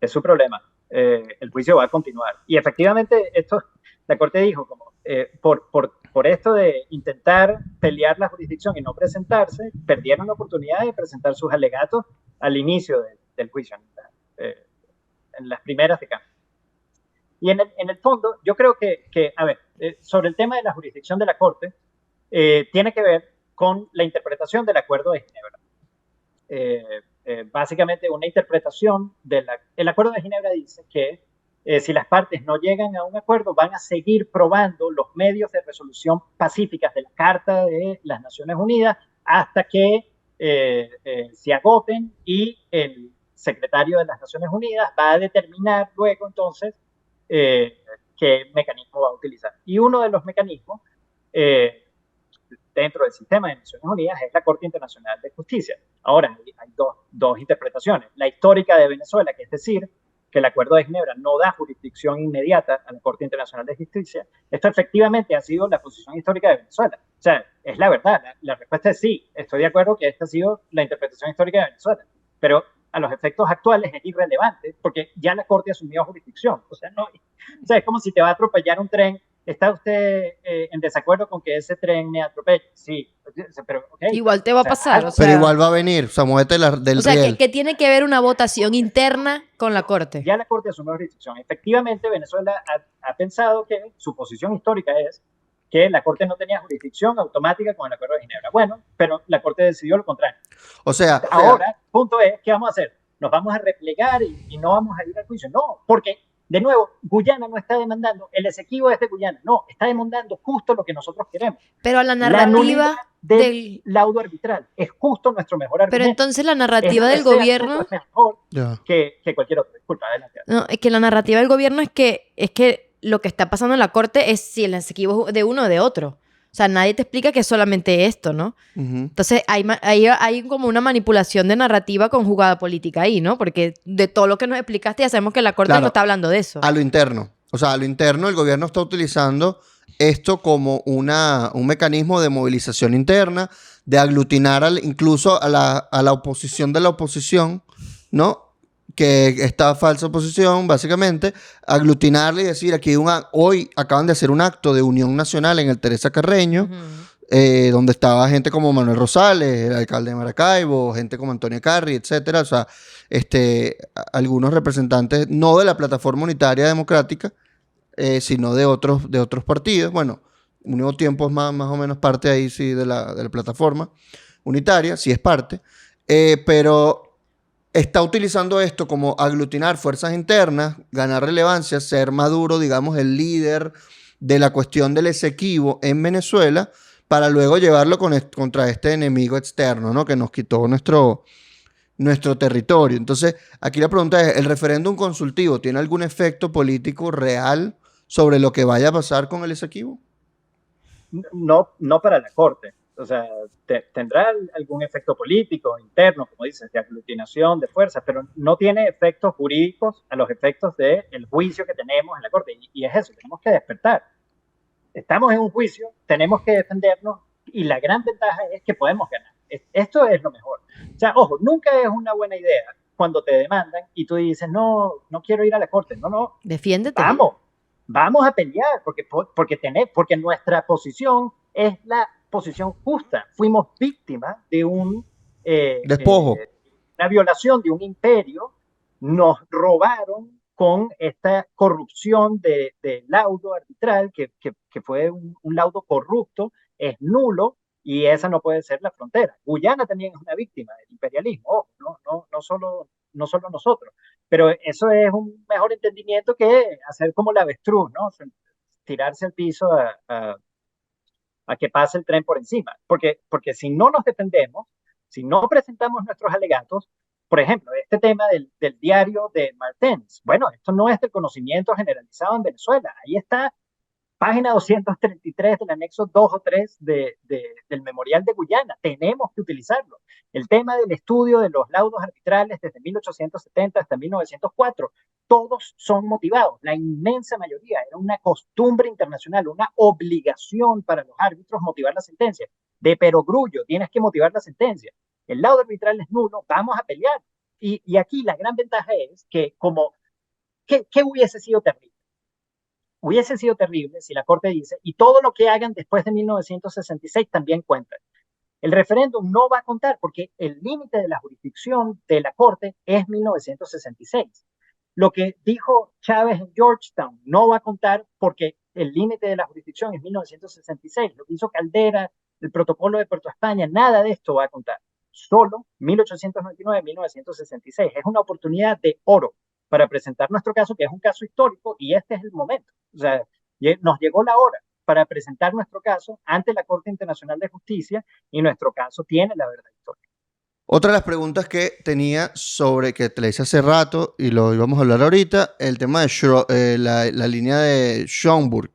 es su problema. El juicio va a continuar. Y efectivamente, la Corte dijo, como por esto de intentar pelear la jurisdicción y no presentarse, perdieron la oportunidad de presentar sus alegatos al inicio del juicio, en las primeras de cambio. Y en el fondo, yo creo a ver, sobre el tema de la jurisdicción de la Corte, tiene que ver con la interpretación del Acuerdo de Ginebra. Básicamente, una interpretación el Acuerdo de Ginebra dice que si las partes no llegan a un acuerdo, van a seguir probando los medios de resolución pacíficas de la Carta de las Naciones Unidas hasta que se agoten, y el secretario de las Naciones Unidas va a determinar luego entonces qué mecanismo va a utilizar. Y uno de los mecanismos dentro del sistema de Naciones Unidas es la Corte Internacional de Justicia. Ahora, hay dos interpretaciones. La histórica de Venezuela, que es decir, que el Acuerdo de Ginebra no da jurisdicción inmediata a la Corte Internacional de Justicia. Esto efectivamente ha sido la posición histórica de Venezuela. O sea, es la verdad. La respuesta es sí. Estoy de acuerdo que esta ha sido la interpretación histórica de Venezuela. Pero a los efectos actuales es irrelevante porque ya la Corte asumió jurisdicción. O sea, es como si te va a atropellar un tren. ¿Está usted en desacuerdo con que ese tren me atropelle? Sí, pero okay, igual te va a pasar. O sea, pero igual va a venir, o sea, muévete del o sea, riel. que tiene que haber una votación interna con la Corte. Ya la Corte asumió jurisdicción. Efectivamente, Venezuela ha pensado que su posición histórica es que la Corte no tenía jurisdicción automática con el Acuerdo de Ginebra. Bueno, pero la Corte decidió lo contrario. O sea, ahora, el punto es, ¿qué vamos a hacer? ¿Nos vamos a replegar y no vamos a ir al juicio? No, porque, de nuevo, Guyana no está demandando el Esequibo es de Guyana. No, está demandando justo lo que nosotros queremos. Pero la narrativa del laudo arbitral es justo nuestro mejor argumento. Pero entonces la narrativa del gobierno es mejor que cualquier otro. Disculpa, adelante. No, es que la narrativa del gobierno es que lo que está pasando en la Corte es si el Esequibo es de uno o de otro. O sea, nadie te explica que es solamente esto, ¿no? Entonces, hay como una manipulación de narrativa con jugada política ahí, ¿no? Porque de todo lo que nos explicaste ya sabemos que la Corte no está hablando de eso. A lo interno. O sea, a lo interno el gobierno está utilizando esto como un mecanismo de movilización interna, de aglutinar incluso a la oposición de la oposición, ¿no? Que esta falsa oposición, básicamente, aglutinarle y decir, hoy acaban de hacer un acto de unión nacional en el Teresa Carreño, donde estaba gente como Manuel Rosales, el alcalde de Maracaibo, gente como Antonio Carri, etcétera. O sea, algunos representantes, no de la Plataforma Unitaria Democrática, sino de otros partidos. Bueno, Unión Tiempo es más o menos parte ahí, sí, de la Plataforma Unitaria, sí es parte, pero está utilizando esto como aglutinar fuerzas internas, ganar relevancia, ser Maduro, digamos, el líder de la cuestión del Esequibo en Venezuela, para luego llevarlo contra este enemigo externo, ¿no? Que nos quitó nuestro territorio. Entonces, aquí la pregunta es, ¿el referéndum consultivo tiene algún efecto político real sobre lo que vaya a pasar con el Esequibo? No, no para la Corte. O sea, tendrá algún efecto político interno, como dices, de aglutinación de fuerzas, pero no tiene efectos jurídicos a los efectos del juicio que tenemos en la Corte. Y es eso, tenemos que despertar. Estamos en un juicio, tenemos que defendernos y la gran ventaja es que podemos ganar. Esto es lo mejor. O sea, ojo, nunca es una buena idea cuando te demandan y tú dices, no, no quiero ir a la Corte. No, no, Defiéndete. vamos a pelear porque nuestra posición es la posición justa. Fuimos víctimas de Despojo. una violación de un imperio, nos robaron con esta corrupción de laudo arbitral, que fue un laudo corrupto, es nulo, y esa no puede ser la frontera. Guyana también es una víctima del imperialismo, ojo, no solo nosotros. Pero eso es un mejor entendimiento que hacer como la avestruz, ¿no? Tirarse al piso a que pase el tren por encima. Porque si no nos defendemos, si no presentamos nuestros alegatos, por ejemplo, este tema del diario de Martens, bueno, esto no es del conocimiento generalizado en Venezuela. Ahí está página 233 del anexo 2 o 3 del Memorial de Guyana. Tenemos que utilizarlo. El tema del estudio de los laudos arbitrales desde 1870 hasta 1904, todos son motivados. La inmensa mayoría era una costumbre internacional, una obligación para los árbitros motivar la sentencia. De perogrullo, tienes que motivar la sentencia. El laudo arbitral es nulo, vamos a pelear. Y aquí la gran ventaja es que ¿qué hubiese sido terrible? Hubiese sido terrible si la Corte dice, y todo lo que hagan después de 1966 también cuenta. El referéndum no va a contar porque el límite de la jurisdicción de la Corte es 1966. Lo que dijo Chávez en Georgetown no va a contar porque el límite de la jurisdicción es 1966. Lo que hizo Caldera, el protocolo de Puerto España, nada de esto va a contar. Solo 1899-1966. Es una oportunidad de oro para presentar nuestro caso, que es un caso histórico, y este es el momento. O sea, nos llegó la hora para presentar nuestro caso ante la Corte Internacional de Justicia, y nuestro caso tiene la verdad histórica. Otra de las preguntas que tenía sobre, que te la hice hace rato y lo íbamos a hablar ahorita, el tema de la línea de Schomburg.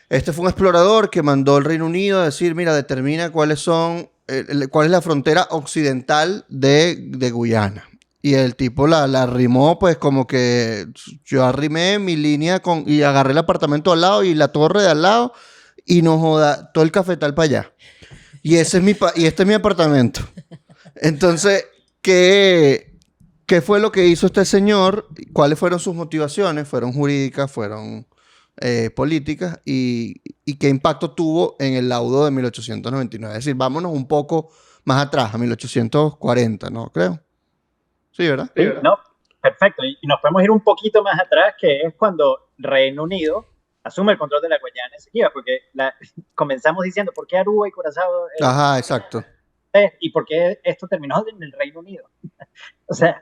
Este fue un explorador que mandó al Reino Unido a decir, mira, determina cuál es la frontera occidental de Guyana. Y el tipo la arrimó, pues como que yo arrimé mi línea y agarré el apartamento al lado y la torre de al lado y no joda, todo el cafetal para allá. Y este es mi apartamento. Entonces, ¿qué fue lo que hizo este señor? ¿Cuáles fueron sus motivaciones? ¿Fueron jurídicas? ¿Fueron políticas? ¿Y qué impacto tuvo en el laudo de 1899? Es decir, vámonos un poco más atrás, a 1840, ¿no? Creo. Sí, ¿verdad? Sí, no, perfecto. Y nos podemos ir un poquito más atrás, que es cuando Reino Unido asume el control de la Guayana Esequiba, porque comenzamos diciendo, ¿por qué Aruba y Curazao? Ajá, exacto. ¿Y por qué esto terminó en el Reino Unido? O sea,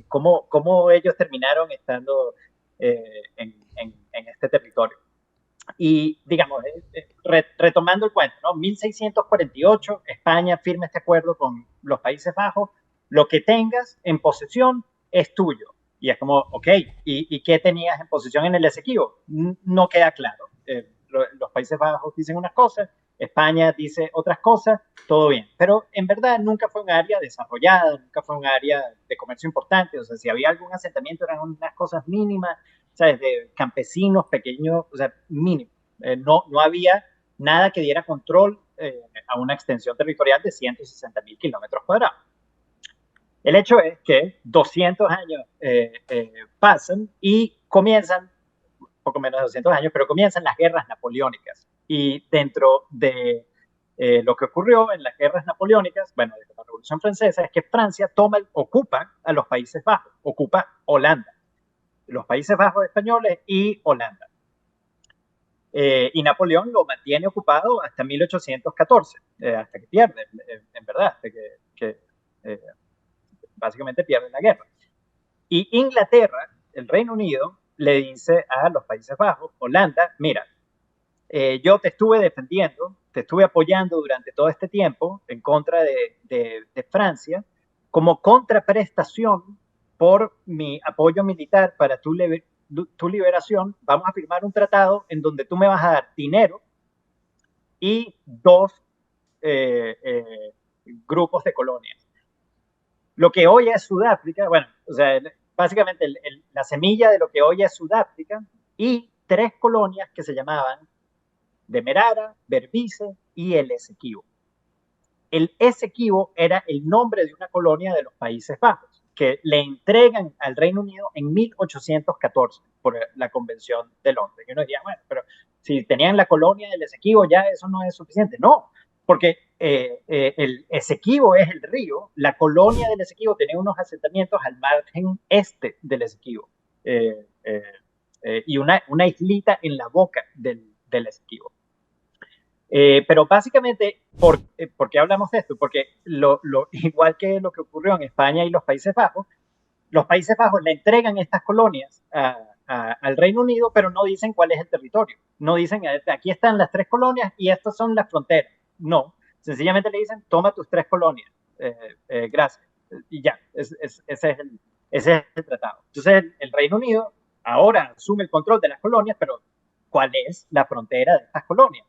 ¿cómo ellos terminaron estando en este territorio? Y digamos, retomando el cuento, ¿no? 1648, España firma este acuerdo con los Países Bajos, lo que tengas en posesión es tuyo. Y es como, ok, ¿y qué tenías en posesión en el Esequibo? No queda claro. Los Países Bajos dicen unas cosas, España dice otras cosas, todo bien. Pero en verdad nunca fue un área desarrollada, nunca fue un área de comercio importante. O sea, si había algún asentamiento eran unas cosas mínimas, ¿sabes? De campesinos pequeños, o sea, mínimo. No había nada que diera control a una extensión territorial de 160.000 kilómetros cuadrados. El hecho es que 200 años pasan y comienzan, poco menos de 200 años, pero comienzan las guerras napoleónicas. Y dentro de lo que ocurrió en las guerras napoleónicas, bueno, desde la Revolución Francesa, es que Francia ocupa a los Países Bajos, ocupa Holanda, los Países Bajos españoles y Holanda. Y Napoleón lo mantiene ocupado hasta 1814, hasta que pierde, en verdad, hasta que básicamente pierde la guerra. Y Inglaterra, el Reino Unido, le dice a los Países Bajos, Holanda, mira, yo te estuve defendiendo te estuve apoyando durante todo este tiempo en contra de Francia, como contraprestación por mi apoyo militar para tu liberación, vamos a firmar un tratado en donde tú me vas a dar dinero y dos grupos de colonias. Lo que hoy es Sudáfrica, bueno, o sea, básicamente la semilla de lo que hoy es Sudáfrica y 3 colonias que se llamaban Demerara, Berbice y el Esequibo. El Esequibo era el nombre de una colonia de los Países Bajos que le entregan al Reino Unido en 1814 por la Convención de Londres. Y uno diría, bueno, pero si tenían la colonia del Esequibo ya eso no es suficiente. No, porque el Esequibo es el río, la colonia del Esequibo tenía unos asentamientos al margen este del Esequibo y una islita en la boca del Esequibo. Pero básicamente, ¿por qué hablamos de esto? Porque igual que lo que ocurrió en España y los Países Bajos le entregan estas colonias al Reino Unido, pero no dicen cuál es el territorio. No dicen, aquí están las 3 colonias y estas son las fronteras. No, sencillamente le dicen, toma tus 3 colonias. Gracias. Y ya, ese es el tratado. Entonces, el Reino Unido ahora asume el control de las colonias, pero ¿cuál es la frontera de estas colonias?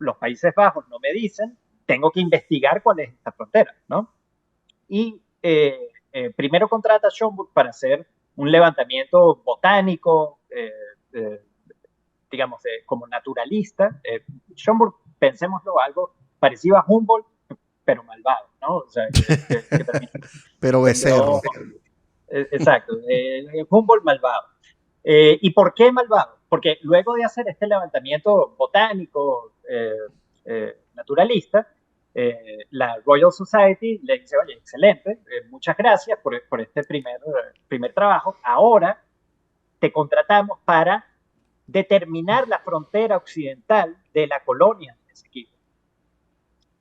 Los Países Bajos no me dicen, tengo que investigar cuál es esta frontera, ¿no? Y primero contrata a Schomburg para hacer un levantamiento botánico, digamos, como naturalista. Schomburg, pensémoslo, algo parecido a Humboldt, pero malvado, ¿no? O sea, pero becerro. Exacto, Humboldt malvado. ¿Y por qué malvado? Porque luego de hacer este levantamiento botánico naturalista, la Royal Society le dice, oye, excelente, muchas gracias por este primer trabajo. Ahora te contratamos para determinar la frontera occidental de la colonia de Esequibo.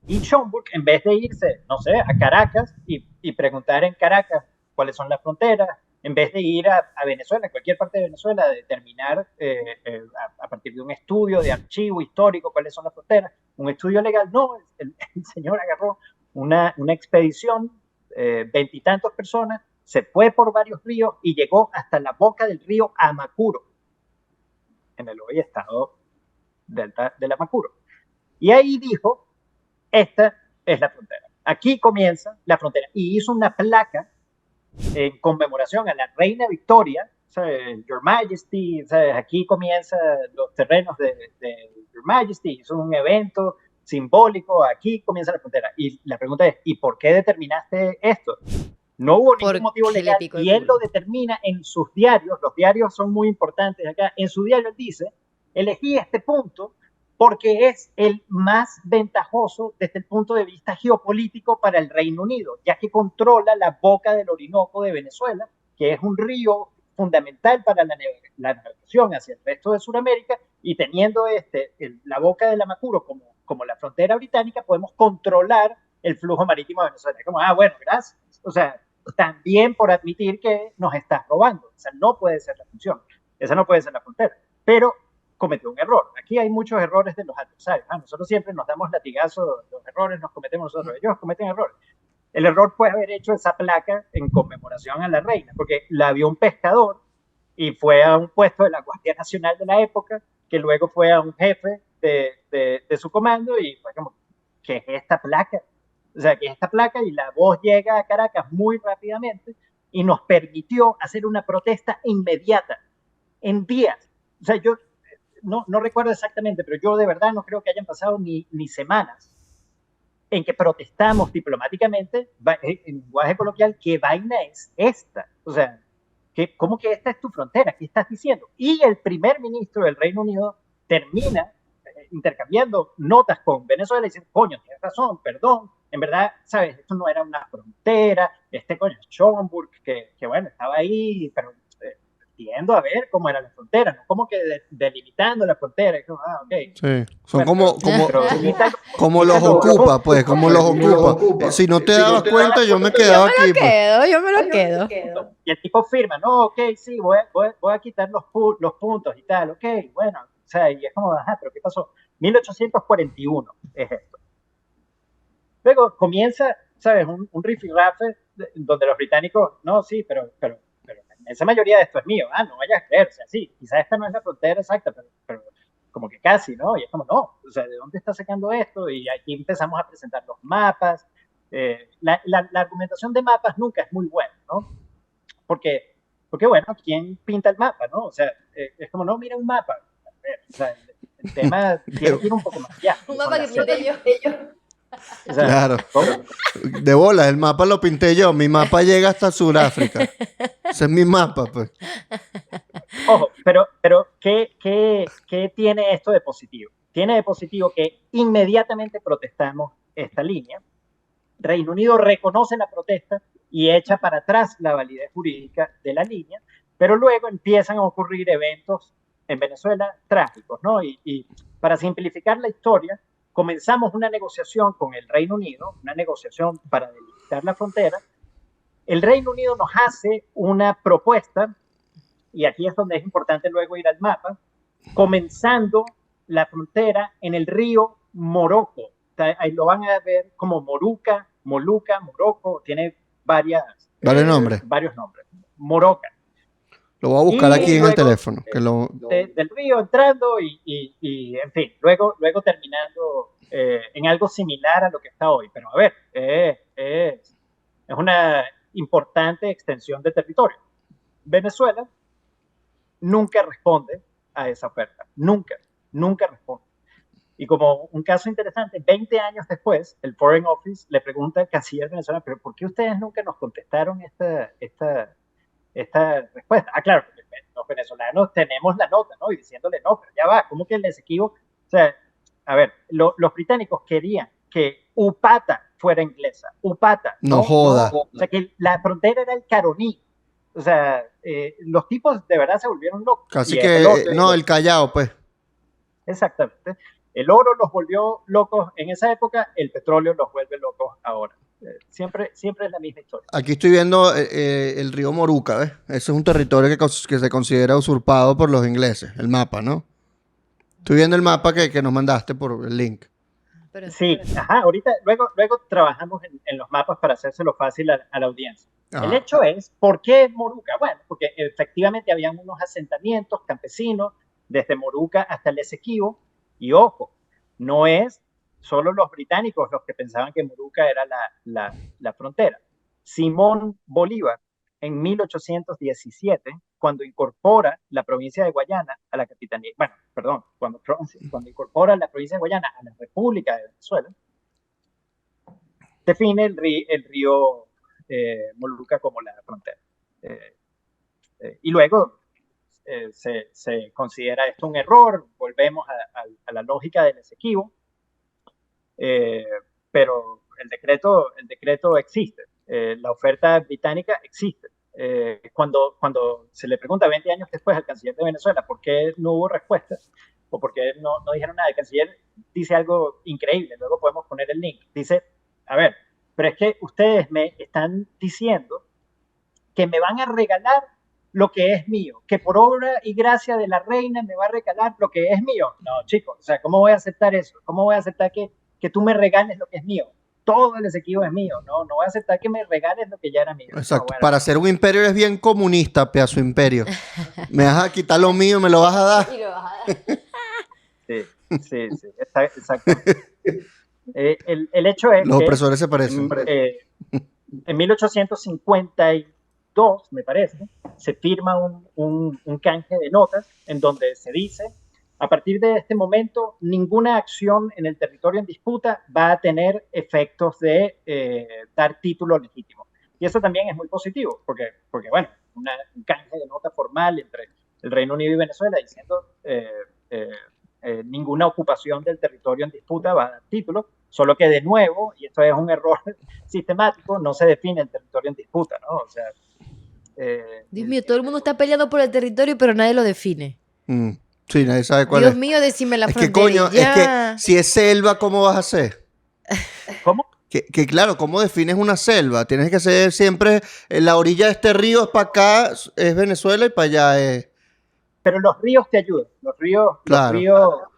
Y Schomburg, en vez de irse, no sé, a Caracas y preguntar en Caracas cuáles son las fronteras, en vez de ir a Venezuela, a cualquier parte de Venezuela, a determinar a partir de un estudio de archivo histórico cuáles son las fronteras, un estudio legal, no, el señor agarró una expedición, 20 y tantos personas, se fue por varios ríos y llegó hasta la boca del río Amacuro, en el hoy estado delta del Amacuro. Y ahí dijo, esta es la frontera. Aquí comienza la frontera. Y hizo una placa en conmemoración a la reina Victoria, ¿sabes? Your Majesty, ¿sabes? Aquí comienzan los terrenos de Your Majesty, hizo un evento simbólico, aquí comienza la frontera. Y la pregunta es, ¿y por qué determinaste esto? No hubo ningún motivo legal y él lo determina en sus diarios, los diarios son muy importantes acá, en su diario él dice, elegí este punto porque es el más ventajoso desde el punto de vista geopolítico para el Reino Unido, ya que controla la boca del Orinoco de Venezuela, que es un río fundamental para la navegación hacia el resto de Sudamérica, y teniendo la boca del Amacuro como la frontera británica, podemos controlar el flujo marítimo de Venezuela. Como, bueno, gracias. O sea, también por admitir que nos estás robando. Esa no puede ser la función. Esa no puede ser la frontera. Pero cometió un error. Aquí hay muchos errores de los adversarios. Nosotros siempre nos damos latigazos, los errores nos cometemos nosotros, ellos cometen errores. El error fue haber hecho esa placa en conmemoración a la reina, porque la vio un pescador y fue a un puesto de la Guardia Nacional de la época, que luego fue a un jefe de su comando y fue como, ¿qué es esta placa? O sea, que esta placa, y la voz llega a Caracas muy rápidamente y nos permitió hacer una protesta inmediata, en días. O sea, yo no recuerdo exactamente, pero yo de verdad no creo que hayan pasado ni semanas en que protestamos diplomáticamente, en lenguaje coloquial, ¿qué vaina es esta? O sea, ¿cómo que esta es tu frontera? ¿Qué estás diciendo? Y el primer ministro del Reino Unido termina intercambiando notas con Venezuela y diciendo, coño, tienes razón, perdón, en verdad, ¿sabes? Esto no era una frontera, coño, Schomburg, que bueno, estaba ahí, pero viendo a ver cómo era la frontera, ¿no? Como que delimitando la frontera. Okay. Sí, son bueno, como los ocupa, pues, como los ocupa. Si no te dabas cuenta, yo me quedaba aquí. Yo me lo quedo. Y el tipo firma, no, ok, sí, voy a quitar los puntos y tal, ok, bueno, o sea, y es como, ajá, pero ¿qué pasó? 1841 es esto. Luego comienza, ¿sabes? Un rifirrafe donde los británicos, no, sí, pero esa mayoría de esto es mío. Ah, no vayas a creer, o sea, sí, quizás esta no es la frontera exacta, pero como que casi, ¿no? Y es como, no, o sea, ¿de dónde está sacando esto? Y aquí empezamos a presentar los mapas. La argumentación de mapas nunca es muy buena, ¿no? Porque bueno, ¿quién pinta el mapa, no? O sea, es como, no, mira un mapa. A ver, o sea, el tema tiene que ir un poco más allá. Un Con mapa que las pinté yo. o sea, Claro. ¿cómo? De bola, el mapa lo pinté yo. Mi mapa llega hasta Sudáfrica. Ese es mi mapa, pues. Ojo, pero ¿qué tiene esto de positivo? Tiene de positivo que inmediatamente protestamos esta línea. Reino Unido reconoce la protesta y echa para atrás la validez jurídica de la línea, pero luego empiezan a ocurrir eventos en Venezuela trágicos, ¿no? Y para simplificar la historia, comenzamos una negociación con el Reino Unido, una negociación para delimitar la frontera. El Reino Unido nos hace una propuesta, y aquí es donde es importante luego ir al mapa, comenzando la frontera en el río Morocco. Ahí lo van a ver como Moruca, Moluca, Morocco, tiene Varios nombres. varios nombres. Moroca. Lo voy a buscar aquí en el luego, teléfono. del río entrando y en fin, luego terminando en algo similar a lo que está hoy. Pero a ver, es una importante extensión de territorio. Venezuela nunca responde a esa oferta. Nunca responde. Y como un caso interesante, 20 años después, el Foreign Office le pregunta al canciller venezolano, pero ¿por qué ustedes nunca nos contestaron esta respuesta? Ah, claro, los venezolanos tenemos la nota, ¿no? Y diciéndole, no, pero ya va, ¿cómo que el Esequibo? O sea, a ver, los británicos querían que Upata fuera inglesa. Upata. No joda. O sea, que la frontera era el Caroní. O sea, los tipos de verdad se volvieron locos. Casi que, no, el Callao, pues. Exactamente. El oro los volvió locos en esa época, el petróleo los vuelve locos ahora. Siempre es la misma historia. Aquí estoy viendo el río Moruca, ¿ves? Ese es un territorio que se considera usurpado por los ingleses, el mapa, ¿no? Estoy viendo el mapa que nos mandaste por el link. Sí, ajá, ahorita, luego trabajamos en los mapas para hacérselo fácil a la audiencia. El hecho es, ¿por qué Moruca? Bueno, porque efectivamente habían unos asentamientos campesinos desde Moruca hasta el Esequibo, y ojo, no es solo los británicos los que pensaban que Moruca era la frontera. Simón Bolívar, en 1817, cuando incorpora la provincia de Guayana a la capitanía, bueno, perdón, cuando incorpora la provincia de Guayana a la República de Venezuela, define el río Moruca como la frontera. Y luego se considera esto un error, volvemos a la lógica del Esequibo, pero el decreto existe, la oferta británica existe. Cuando se le pregunta 20 años después al canciller de Venezuela por qué no hubo respuesta o por qué no dijeron nada, el canciller dice algo increíble, luego podemos poner el link. Dice, a ver, pero es que ustedes me están diciendo que me van a regalar lo que es mío, que por obra y gracia de la reina me va a regalar lo que es mío. No, chicos, o sea, ¿cómo voy a aceptar eso? ¿Cómo voy a aceptar que tú me regales lo que es mío? Todo el Esequibo es mío, no voy a aceptar que me regales lo que ya era mío. Exacto, no, bueno. Para ser un imperio eres bien comunista, pedazo imperio. Me vas a quitar lo mío, me lo vas a dar. Y lo vas a dar. Sí, exacto. El hecho es Los que opresores se parecen. En 1852, me parece, se firma un canje de notas en donde se dice, a partir de este momento, ninguna acción en el territorio en disputa va a tener efectos de dar título legítimo. Y eso también es muy positivo, porque bueno, un canje de nota formal entre el Reino Unido y Venezuela diciendo ninguna ocupación del territorio en disputa va a dar título, solo que de nuevo, y esto es un error sistemático, no se define el territorio en disputa, ¿no? O sea... Dios mío, todo el mundo está peleando por el territorio, pero nadie lo define. Sí, nadie sabe cuál Dios es. mío, decime la frontera. Que coño, ya. es que si es selva, ¿cómo vas a hacer? ¿Cómo? Que claro, ¿cómo defines una selva? Tienes que ser siempre, la orilla de este río es para acá, es Venezuela y para allá es... Pero los ríos te ayudan, los ríos... Claro.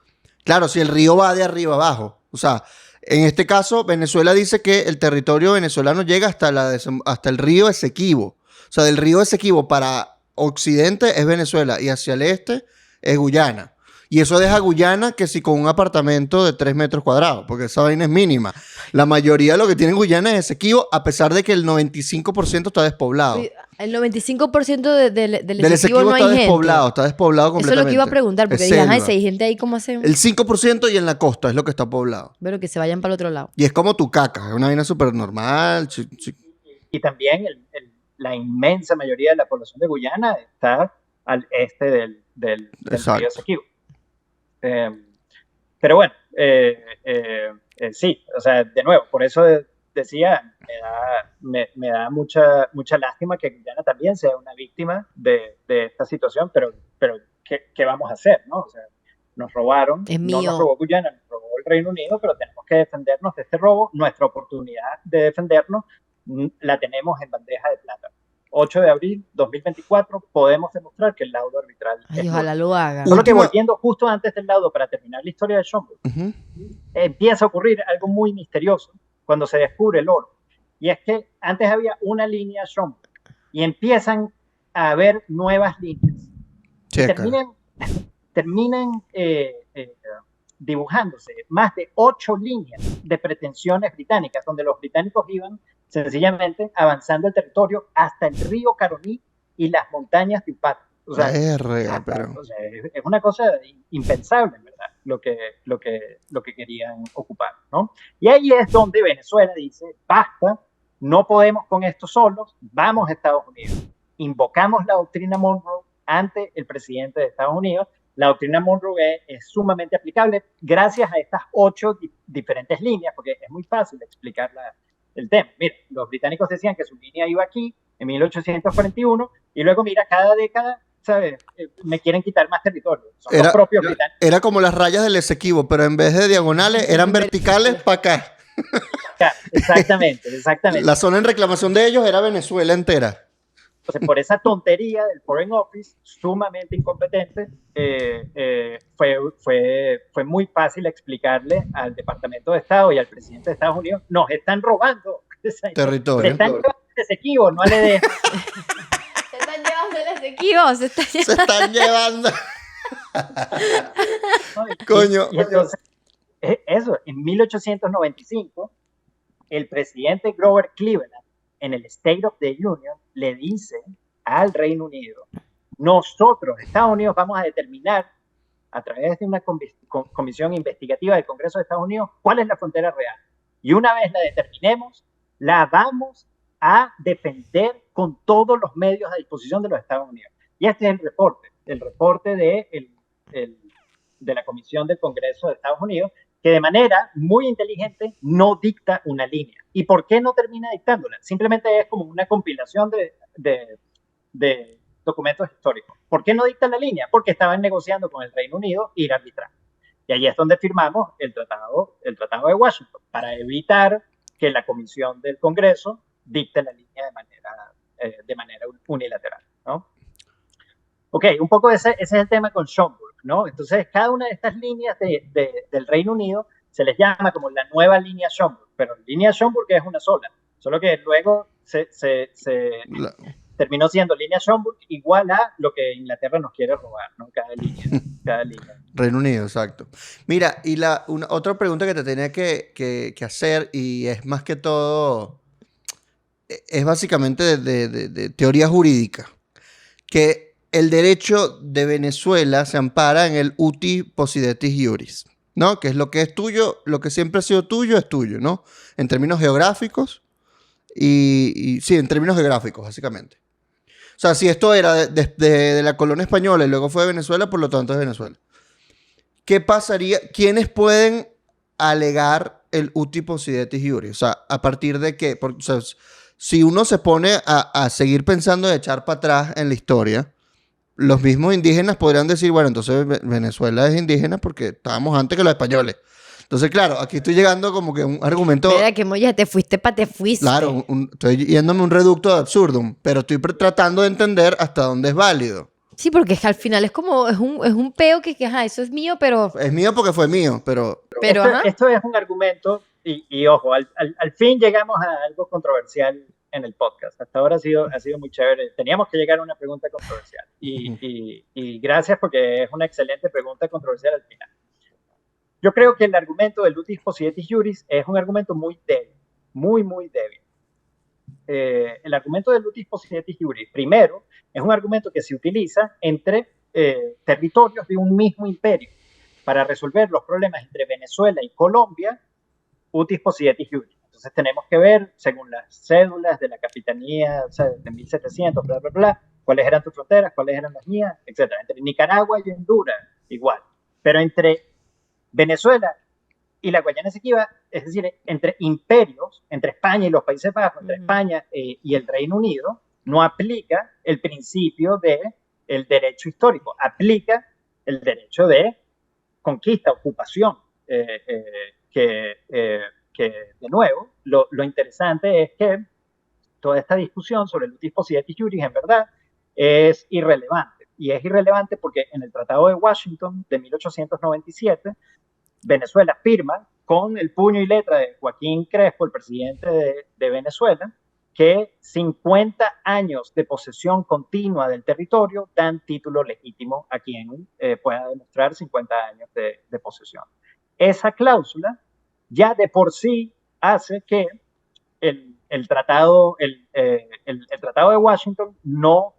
Claro, si el río va de arriba abajo. O sea, en este caso, Venezuela dice que el territorio venezolano llega hasta el río Esequibo. O sea, del río Esequibo para occidente es Venezuela y hacia el este es Guyana. Y eso deja Guyana que si con un apartamento de 3 metros cuadrados, porque esa vaina es mínima. La mayoría de lo que tiene Guyana es Esequibo, a pesar de que el 95% está despoblado. El 95% del Del Esequibo Esequibo no hay está gente. despoblado, está despoblado Eso es completamente. lo que iba a preguntar, porque Es dije, ajá, selva. si hay gente ahí, ¿cómo hacen? El 5% y en la costa es lo que está poblado. Pero que se vayan para el otro lado. Y es como tu caca, es una vaina súper normal. Y también la inmensa mayoría de la población de Guyana está al este del Exacto. río Esequibo. Pero bueno, sí, o sea, de nuevo, por eso decía, me da mucha lástima que Guyana también sea una víctima de esta situación, pero ¿qué vamos a hacer, no? O sea, nos robaron, Es no mío. nos robó Guyana, nos robó el Reino Unido, pero tenemos que defendernos de este robo. Nuestra oportunidad de defendernos la tenemos en bandeja de plata. 8 de abril 2024 podemos demostrar que el laudo arbitral Ay, es ojalá nulo. lo hagan. Solo que Última- volviendo justo antes del laudo para terminar la historia de Schomburg, Ujú. empieza a ocurrir algo muy misterioso cuando se descubre el oro. Y es que antes había una línea Schomburg y empiezan a haber nuevas líneas. Y Checa. terminan dibujándose más de 8 líneas de pretensiones británicas, donde los británicos iban sencillamente avanzando el territorio hasta el río Caroní y las montañas de Upata. O sea, Pero... o sea, es una cosa impensable, en verdad, lo que querían ocupar, ¿no? Y ahí es donde Venezuela dice, basta, no podemos con esto solos, vamos a Estados Unidos. Invocamos la doctrina Monroe ante el presidente de Estados Unidos. La doctrina Monroe es sumamente aplicable gracias a estas 8 diferentes líneas, porque es muy fácil explicar el tema. Mira, los británicos decían que su línea iba aquí en 1841 y luego mira, cada década, ¿sabes? Me quieren quitar más territorio. Son los propios británicos. Era como las rayas del Esequibo, pero en vez de diagonales eran verticales para acá. Exactamente. La zona en reclamación de ellos era Venezuela entera. Entonces, por esa tontería del Foreign Office, sumamente incompetente, fue muy fácil explicarle al Departamento de Estado y al presidente de Estados Unidos, nos están robando territorio. Se están llevando el Esequibo, no le dejan. Se están llevando el Esequibo, se están llevando. Coño. Y entonces, eso, en 1895, el presidente Grover Cleveland, en el State of the Union, le dice al Reino Unido, nosotros, Estados Unidos, vamos a determinar a través de una comisión investigativa del Congreso de Estados Unidos cuál es la frontera real. Y una vez la determinemos, la vamos a defender con todos los medios a disposición de los Estados Unidos. Y este es el reporte de la Comisión del Congreso de Estados Unidos, que de manera muy inteligente no dicta una línea. ¿Y por qué no termina dictándola? Simplemente es como una compilación de documentos históricos. ¿Por qué no dicta la línea? Porque estaban negociando con el Reino Unido ir a arbitrar. Y ahí es donde firmamos el tratado de Washington, para evitar que la Comisión del Congreso dicte la línea de manera unilateral, ¿no? Ok, un poco ese es el tema con Schomburg, ¿no? Entonces, cada una de estas líneas del Reino Unido se les llama como la nueva línea Schomburg, pero la línea Schomburg es una sola, solo que luego terminó siendo línea Schomburg igual a lo que Inglaterra nos quiere robar, ¿no? Cada línea. Reino Unido, exacto. Mira, y otra pregunta que te tenía que hacer, y es más que todo, es básicamente de teoría jurídica, que el derecho de Venezuela se ampara en el uti possidetis iuris, ¿no? Que es lo que es tuyo, lo que siempre ha sido tuyo es tuyo, ¿no? En términos geográficos y sí, en términos geográficos, básicamente. O sea, si esto era de la colonia española y luego fue de Venezuela, por lo tanto es Venezuela. ¿Qué pasaría? ¿Quiénes pueden alegar el uti possidetis iuris? O sea, ¿a partir de qué? Porque, o sea, si uno se pone a seguir pensando de echar para atrás en la historia, los mismos indígenas podrían decir, bueno, entonces Venezuela es indígena porque estábamos antes que los españoles. Entonces, claro, aquí estoy llegando como que un argumento... Mira que Moya, te fuiste. Claro, estoy yéndome un reducto de absurdum, pero estoy tratando de entender hasta dónde es válido. Sí, porque es que al final es como, es un peo que ajá, eso es mío, pero, Es mío porque fue mío, pero ajá. Esto es un argumento, y ojo, al fin llegamos a algo controversial en el podcast. Hasta ahora ha sido muy chévere. Teníamos que llegar a una pregunta controversial. Y gracias porque es una excelente pregunta controversial al final. Yo creo que el argumento del utis possidetis juris es un argumento muy débil, muy, muy débil. El argumento del utis possidetis juris, primero, es un argumento que se utiliza entre territorios de un mismo imperio para resolver los problemas entre Venezuela y Colombia, utis possidetis juris. Entonces tenemos que ver, según las cédulas de la capitanía, o sea, de 1700, bla, bla, bla, cuáles eran tus fronteras, cuáles eran las mías, etc. Entre Nicaragua y Honduras, igual. Pero entre Venezuela y la Guayana Esequiba, es decir, entre imperios, entre España y los Países Bajos, entre España y el Reino Unido, no aplica el principio del derecho histórico, aplica el derecho de conquista, ocupación, que de nuevo, lo interesante es que toda esta discusión sobre el utis possidetis juris en verdad es irrelevante. Y es irrelevante porque en el Tratado de Washington de 1897, Venezuela firma con el puño y letra de Joaquín Crespo, el presidente de Venezuela, que 50 años de posesión continua del territorio dan título legítimo a quien pueda demostrar 50 años de posesión. Esa cláusula ya de por sí hace que el tratado de Washington no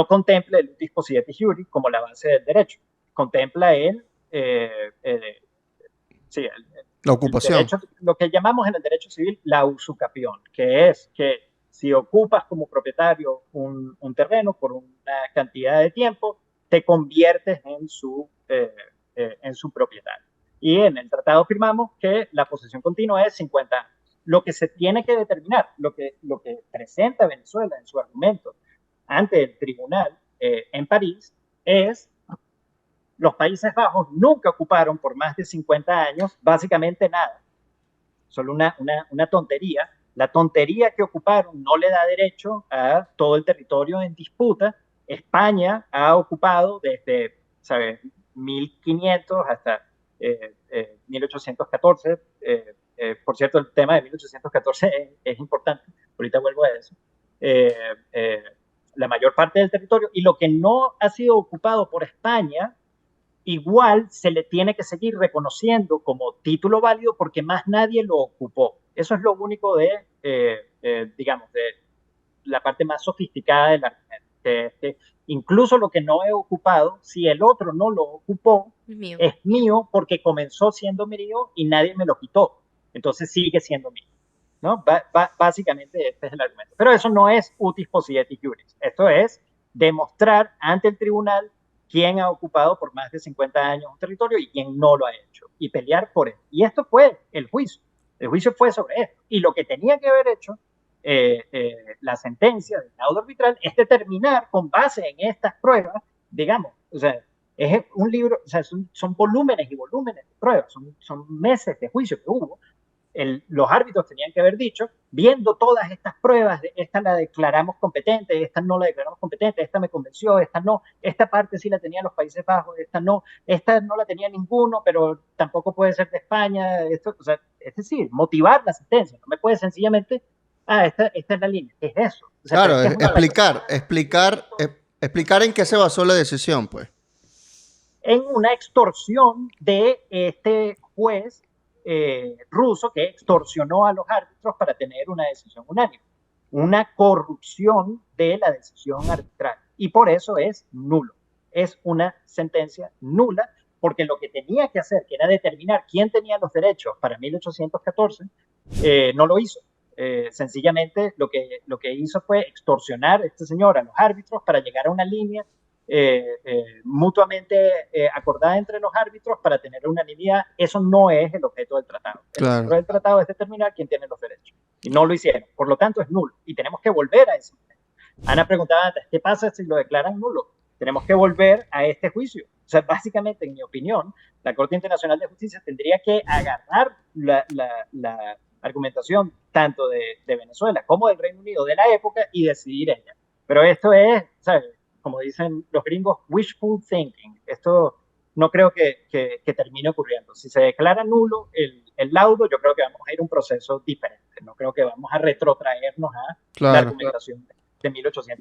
contemple el utis possidetis juris como la base del derecho. Contempla la ocupación. derecho, lo que llamamos en el derecho civil la usucapión, que es que si ocupas como propietario un terreno por una cantidad de tiempo, te conviertes en su propietario. Y en el tratado firmamos que la posesión continua es 50 años. Lo que se tiene que determinar, lo que presenta Venezuela en su argumento ante el tribunal en París, es los Países Bajos nunca ocuparon por más de 50 años básicamente nada. Solo una tontería. La tontería que ocuparon no le da derecho a todo el territorio en disputa. España ha ocupado desde, ¿sabes?, 1500 hasta 1814. Por cierto, el tema de 1814 es importante. Ahorita vuelvo a eso. La mayor parte del territorio. Y lo que no ha sido ocupado por España, igual se le tiene que seguir reconociendo como título válido porque más nadie lo ocupó. Eso es lo único digamos, de la parte más sofisticada del argumento. Que incluso lo que no he ocupado, si el otro no lo ocupó, es mío porque comenzó siendo mío y nadie me lo quitó. Entonces sigue siendo mío, ¿no? Básicamente este es el argumento. Pero eso no es utis possidetis juris. Esto es demostrar ante el tribunal quién ha ocupado por más de 50 años un territorio y quién no lo ha hecho, y pelear por él. Y esto fue el juicio. El juicio fue sobre esto. Y lo que tenía que haber hecho la sentencia del laudo arbitral es determinar con base en estas pruebas, digamos, o sea, es un libro, o sea, son volúmenes y volúmenes de pruebas, son meses de juicio que hubo. Los árbitros tenían que haber dicho, viendo todas estas pruebas, esta la declaramos competente, esta no la declaramos competente, esta me convenció, esta no, esta parte sí la tenían los Países Bajos, esta no la tenía ninguno, pero tampoco puede ser de España. O sea, es decir, motivar la sentencia, no me puede sencillamente, esta es la línea, ¿qué es eso? O sea, claro, explicar en qué se basó la decisión, pues. En una extorsión de este juez ruso que extorsionó a los árbitros para tener una decisión unánime. Una corrupción de la decisión arbitral. Y por eso es nulo. Es una sentencia nula, porque lo que tenía que hacer, que era determinar quién tenía los derechos para 1814, no lo hizo. Sencillamente lo que hizo fue extorsionar a este señor, a los árbitros, para llegar a una línea mutuamente acordada entre los árbitros para tener unanimidad. Eso no es el objeto del tratado. El objeto del tratado es determinar quién tiene los derechos. Y no lo hicieron. Por lo tanto, es nulo. Y tenemos que volver a ese momento. Ana preguntaba antes, ¿qué pasa si lo declaran nulo? Tenemos que volver a este juicio. O sea, básicamente, en mi opinión, la Corte Internacional de Justicia tendría que agarrar la argumentación tanto de Venezuela como del Reino Unido de la época y decidir ella. Pero esto es, ¿sabes? Como dicen los gringos, wishful thinking. Esto no creo que termine ocurriendo. Si se declara nulo el laudo, yo creo que vamos a ir a un proceso diferente. No creo que vamos a retrotraernos a la Claro. argumentación de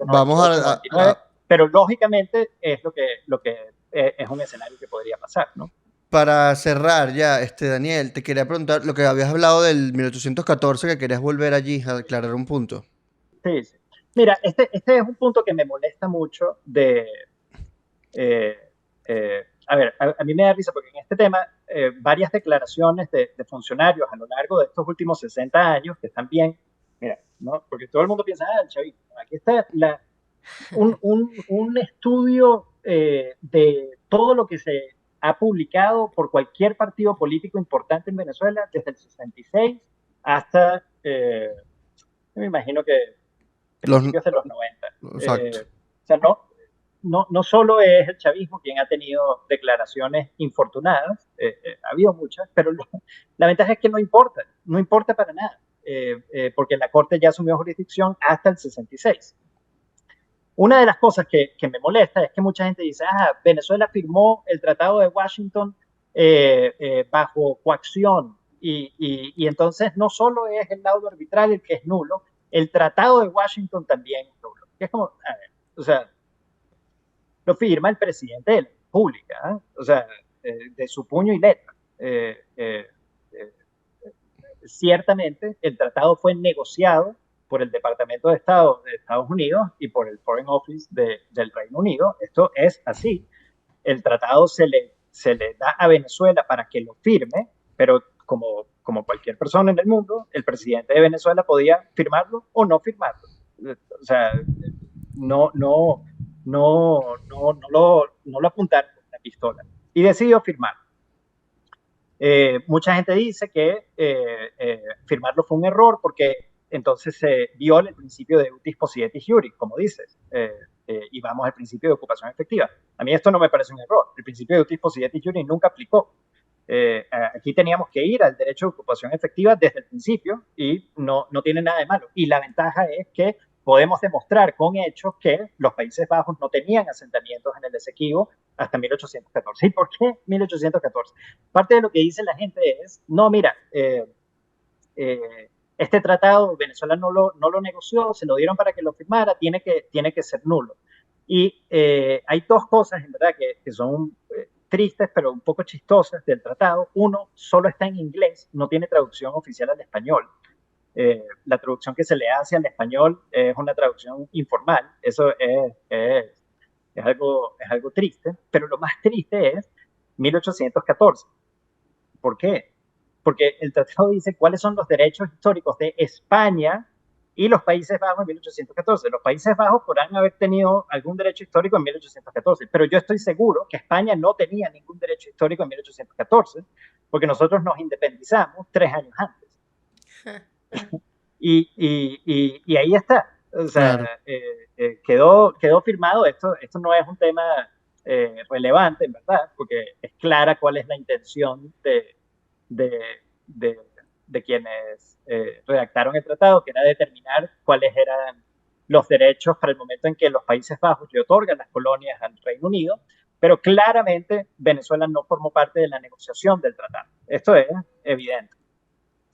Vamos 1898-99, pero lógicamente es lo que es un escenario que podría pasar, ¿no? para cerrar ya, Daniel, te quería preguntar lo que habías hablado del 1814, que querías volver allí a aclarar un punto. Sí, sí. Mira, este es un punto que me molesta mucho a ver, a mí me da risa porque en este tema varias declaraciones de funcionarios a lo largo de estos últimos 60 años que están bien, mira, ¿no? Porque todo el mundo piensa, el chavismo. Aquí está un estudio de todo lo que se ha publicado por cualquier partido político importante en Venezuela desde el 66 hasta, me imagino que principios de los 90. Exacto. O sea, no solo es el chavismo quien ha tenido declaraciones infortunadas, ha habido muchas, pero la ventaja es que no importa para nada, porque la Corte ya asumió jurisdicción hasta el 66. Una de las cosas que me molesta es que mucha gente dice, Venezuela firmó el Tratado de Washington bajo coacción y entonces no solo es el laudo arbitral el que es nulo, el Tratado de Washington también es nulo. Y es como, a ver, o sea, lo firma el presidente de la República, ¿eh? O sea, de su puño y letra. Ciertamente, el tratado fue negociado por el Departamento de Estado de Estados Unidos y por el Foreign Office del Reino Unido. Esto es así. El tratado se le da a Venezuela para que lo firme, pero como cualquier persona en el mundo, el presidente de Venezuela podía firmarlo o no firmarlo. O sea, no lo apuntaron con la pistola y decidió firmarlo. Mucha gente dice que firmarlo fue un error porque entonces se viola el principio de utis possidetis iuris, como dices, y vamos al principio de ocupación efectiva. A mí esto no me parece un error. El principio de utis possidetis iuris nunca aplicó. Aquí teníamos que ir al derecho de ocupación efectiva desde el principio y no tiene nada de malo. Y la ventaja es que podemos demostrar con hechos que los Países Bajos no tenían asentamientos en el Esequibo hasta 1814. ¿Y por qué 1814? Parte de lo que dice la gente es, no, mira, este tratado Venezuela no lo negoció, se lo dieron para que lo firmara, tiene que ser nulo. Y hay dos cosas, en verdad, que son tristes, pero un poco chistosas del tratado. Uno, solo está en inglés, no tiene traducción oficial al español. La traducción que se le hace al español es una traducción informal. Eso es algo triste, pero lo más triste es 1814. ¿Por qué? Porque el tratado dice cuáles son los derechos históricos de España y los Países Bajos en 1814. Los Países Bajos podrán haber tenido algún derecho histórico en 1814, pero yo estoy seguro que España no tenía ningún derecho histórico en 1814, porque nosotros nos independizamos 3 años antes. Y ahí está. O sea, claro. Quedó firmado. Esto no es un tema relevante, en verdad, porque es clara cuál es la intención de quienes redactaron el tratado, que era determinar cuáles eran los derechos para el momento en que los Países Bajos le otorgan las colonias al Reino Unido, pero claramente Venezuela no formó parte de la negociación del tratado. Esto es evidente.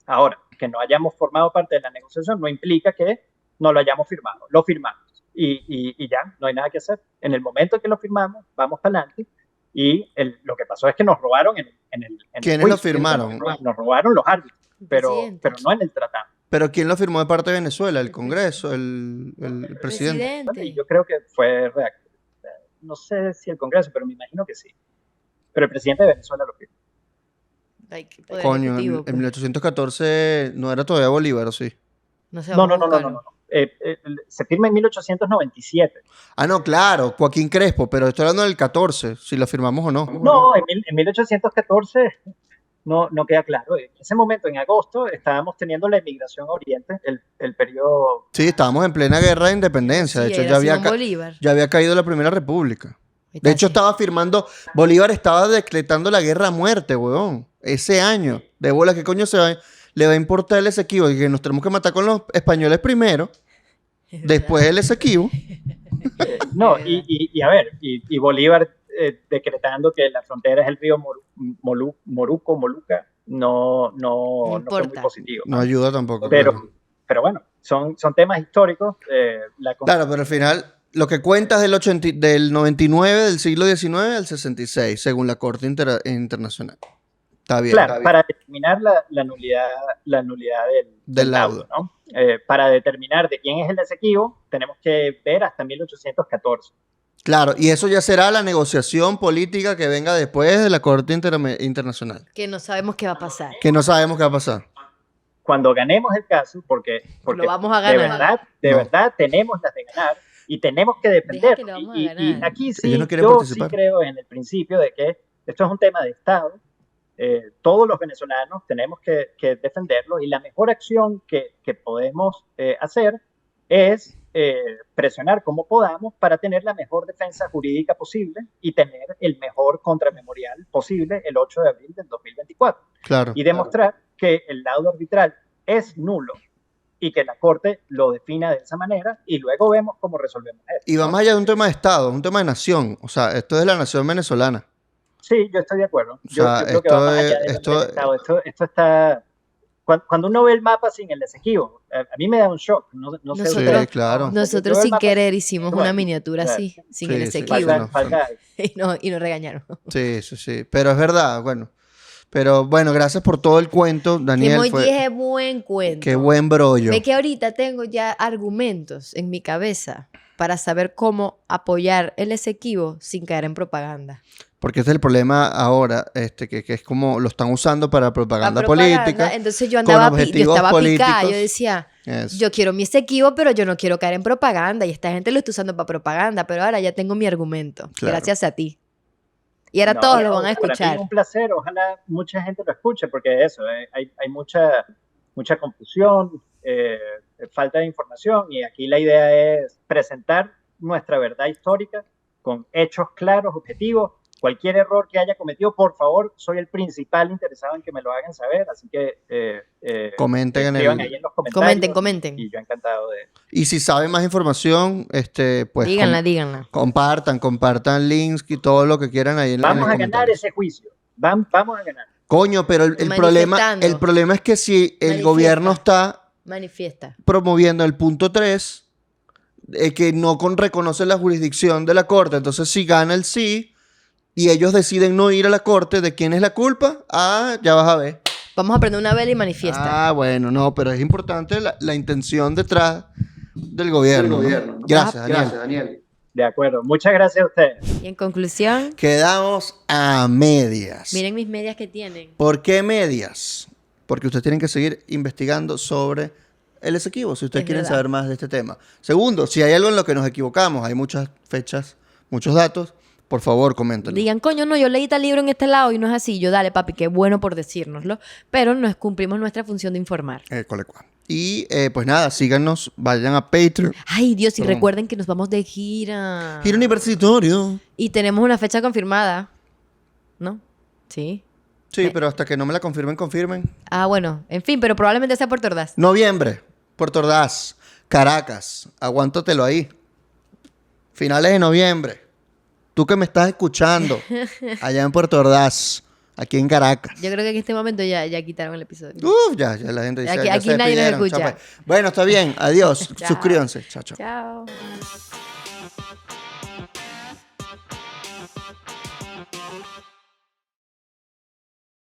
Ahora, que no hayamos formado parte de la negociación no implica que no lo hayamos firmado. Lo firmamos y ya, no hay nada que hacer. En el momento en que lo firmamos, vamos para adelante. Y lo que pasó es que nos robaron en el ¿Quiénes lo firmaron? Nos robaron los árbitros, pero no en el tratado. ¿Pero quién lo firmó de parte de Venezuela? ¿El Congreso? ¿El presidente? Y yo creo que fue no sé si el Congreso, pero me imagino que sí. Pero el presidente de Venezuela lo firmó. Coño, en 1814 no era todavía Bolívar, ¿o sí? No. Se firma en 1897. Ah, no, claro, Joaquín Crespo, pero estoy hablando del 14, si lo firmamos o no. No, en 1814 no queda claro. En ese momento, en agosto, estábamos teniendo la emigración a Oriente, el periodo... Sí, estábamos en plena guerra de independencia. De hecho, ya había caído la Primera República. De hecho, Bolívar estaba decretando la guerra a muerte, weón. Ese año. De bola, ¿qué coño le va a importar el Esequibo? Y que nos tenemos que matar con los españoles primero, después el Esequibo. No, y a ver, y Bolívar decretando que la frontera es el río Moluca, no fue muy importa. positivo. No ayuda tampoco, Pero, claro. pero bueno, son temas históricos. Claro, pero al final lo que cuenta es del 99 del siglo XIX al 66, según la Corte Internacional. Está bien. Claro, para determinar la nulidad del laudo, ¿no? Para determinar de quién es el Esequibo, tenemos que ver hasta 1814. Claro, y eso ya será la negociación política que venga después de la Corte Internacional. Que no sabemos qué va a pasar. Que no sabemos qué va a pasar. Cuando ganemos el caso, porque Lo vamos a de ganar. verdad tenemos las de ganar y tenemos que defenderlo. que lo vamos a Y ganar. aquí sí, Ellos no quieren yo participar. sí creo en el principio de que esto es un tema de Estado. Todos los venezolanos tenemos que defenderlo y la mejor acción que podemos hacer es presionar como podamos para tener la mejor defensa jurídica posible y tener el mejor contramemorial posible el 8 de abril del 2024. Claro. Y demostrar que el laudo arbitral es nulo y que la Corte lo defina de esa manera y luego vemos cómo resolvemos esto. Y va más allá de un tema de Estado, un tema de nación. O sea, esto es la nación venezolana. Sí, yo estoy de acuerdo. O sea, yo creo que va más allá del Estado. Esto está... Cuando uno ve el mapa sin el Esequibo, a mí me da un shock. No sé Nosotros- Sí, claro. Nosotros sin querer hicimos una miniatura Claro. así, sin Sí, el sí, Esequibo. bueno. falta Y nos regañaron. Sí. Pero es verdad, bueno. Pero bueno, gracias por todo el cuento, Daniel. Que Fue... es buen cuento. Qué buen brollo. Ve que ahorita tengo ya argumentos en mi cabeza para saber cómo apoyar el Esequibo sin caer en propaganda. Porque ese es el problema ahora, que es como lo están usando para propaganda, La propaganda, política. entonces yo con andaba yo objetivos estaba picada, políticos. yo decía, Eso. yo quiero mi Esequibo, pero yo no quiero caer en propaganda y esta gente lo está usando para propaganda, pero ahora ya tengo mi argumento, Claro. gracias a ti. Y ahora No, todos lo van a para mí escuchar. es un placer, ojalá mucha gente lo escuche, porque eso, hay mucha confusión, falta de información, y aquí la idea es presentar nuestra verdad histórica con hechos claros, objetivos. Cualquier error que haya cometido, por favor, soy el principal interesado en que me lo hagan saber, así que Comenten en escriban el... ahí en los comentarios. Comenten. Y yo encantado de... Y si saben más información, pues Díganla. compartan links y todo lo que quieran ahí en Vamos los a ganar comentarios. ese juicio, vamos a ganar. Coño, pero el Manifestando. problema es que si el Manifiesta. gobierno está Manifiesta. promoviendo el punto 3, que no reconoce la jurisdicción de la corte, entonces si gana el sí y ellos deciden no ir a la corte, ¿de quién es la culpa? Ah, ya vas a ver. Vamos a prender una vela y manifiesta. Ah, bueno, no, pero es importante la intención detrás del gobierno. ¿no? Gracias, Daniel. De acuerdo, muchas gracias a ustedes. Y en conclusión, Quedamos a medias. miren mis medias que tienen. ¿Por qué medias? Porque ustedes tienen que seguir investigando sobre el Esequibo, si ustedes Es quieren verdad. saber más de este tema. Segundo, si hay algo en lo que nos equivocamos, hay muchas fechas, muchos datos, por favor, coméntenlo. Digan, coño, no, yo leí tal libro en este lado y no es así. Yo, dale, papi, qué bueno por decírnoslo. Pero no cumplimos nuestra función de informar. Colecua. Y pues nada, síganos, vayan a Patreon. Ay, Dios, y Perdón. recuerden que nos vamos de gira. Gira universitario. Y tenemos una fecha confirmada. ¿No? Sí. Sí, pero hasta que no me la confirmen. Ah, bueno. En fin, pero probablemente sea Puerto Ordaz. Noviembre, Puerto Ordaz, Caracas, aguántatelo ahí. Finales de noviembre. Tú que me estás escuchando, allá en Puerto Ordaz, aquí en Caracas. Yo creo que en este momento ya quitaron el episodio. Ya la gente dice. Aquí- ya aquí se nadie nos despidieron. escucha. Chao, pues. Bueno, está bien. Adiós. Chao. Suscríbanse. Chao. Chao.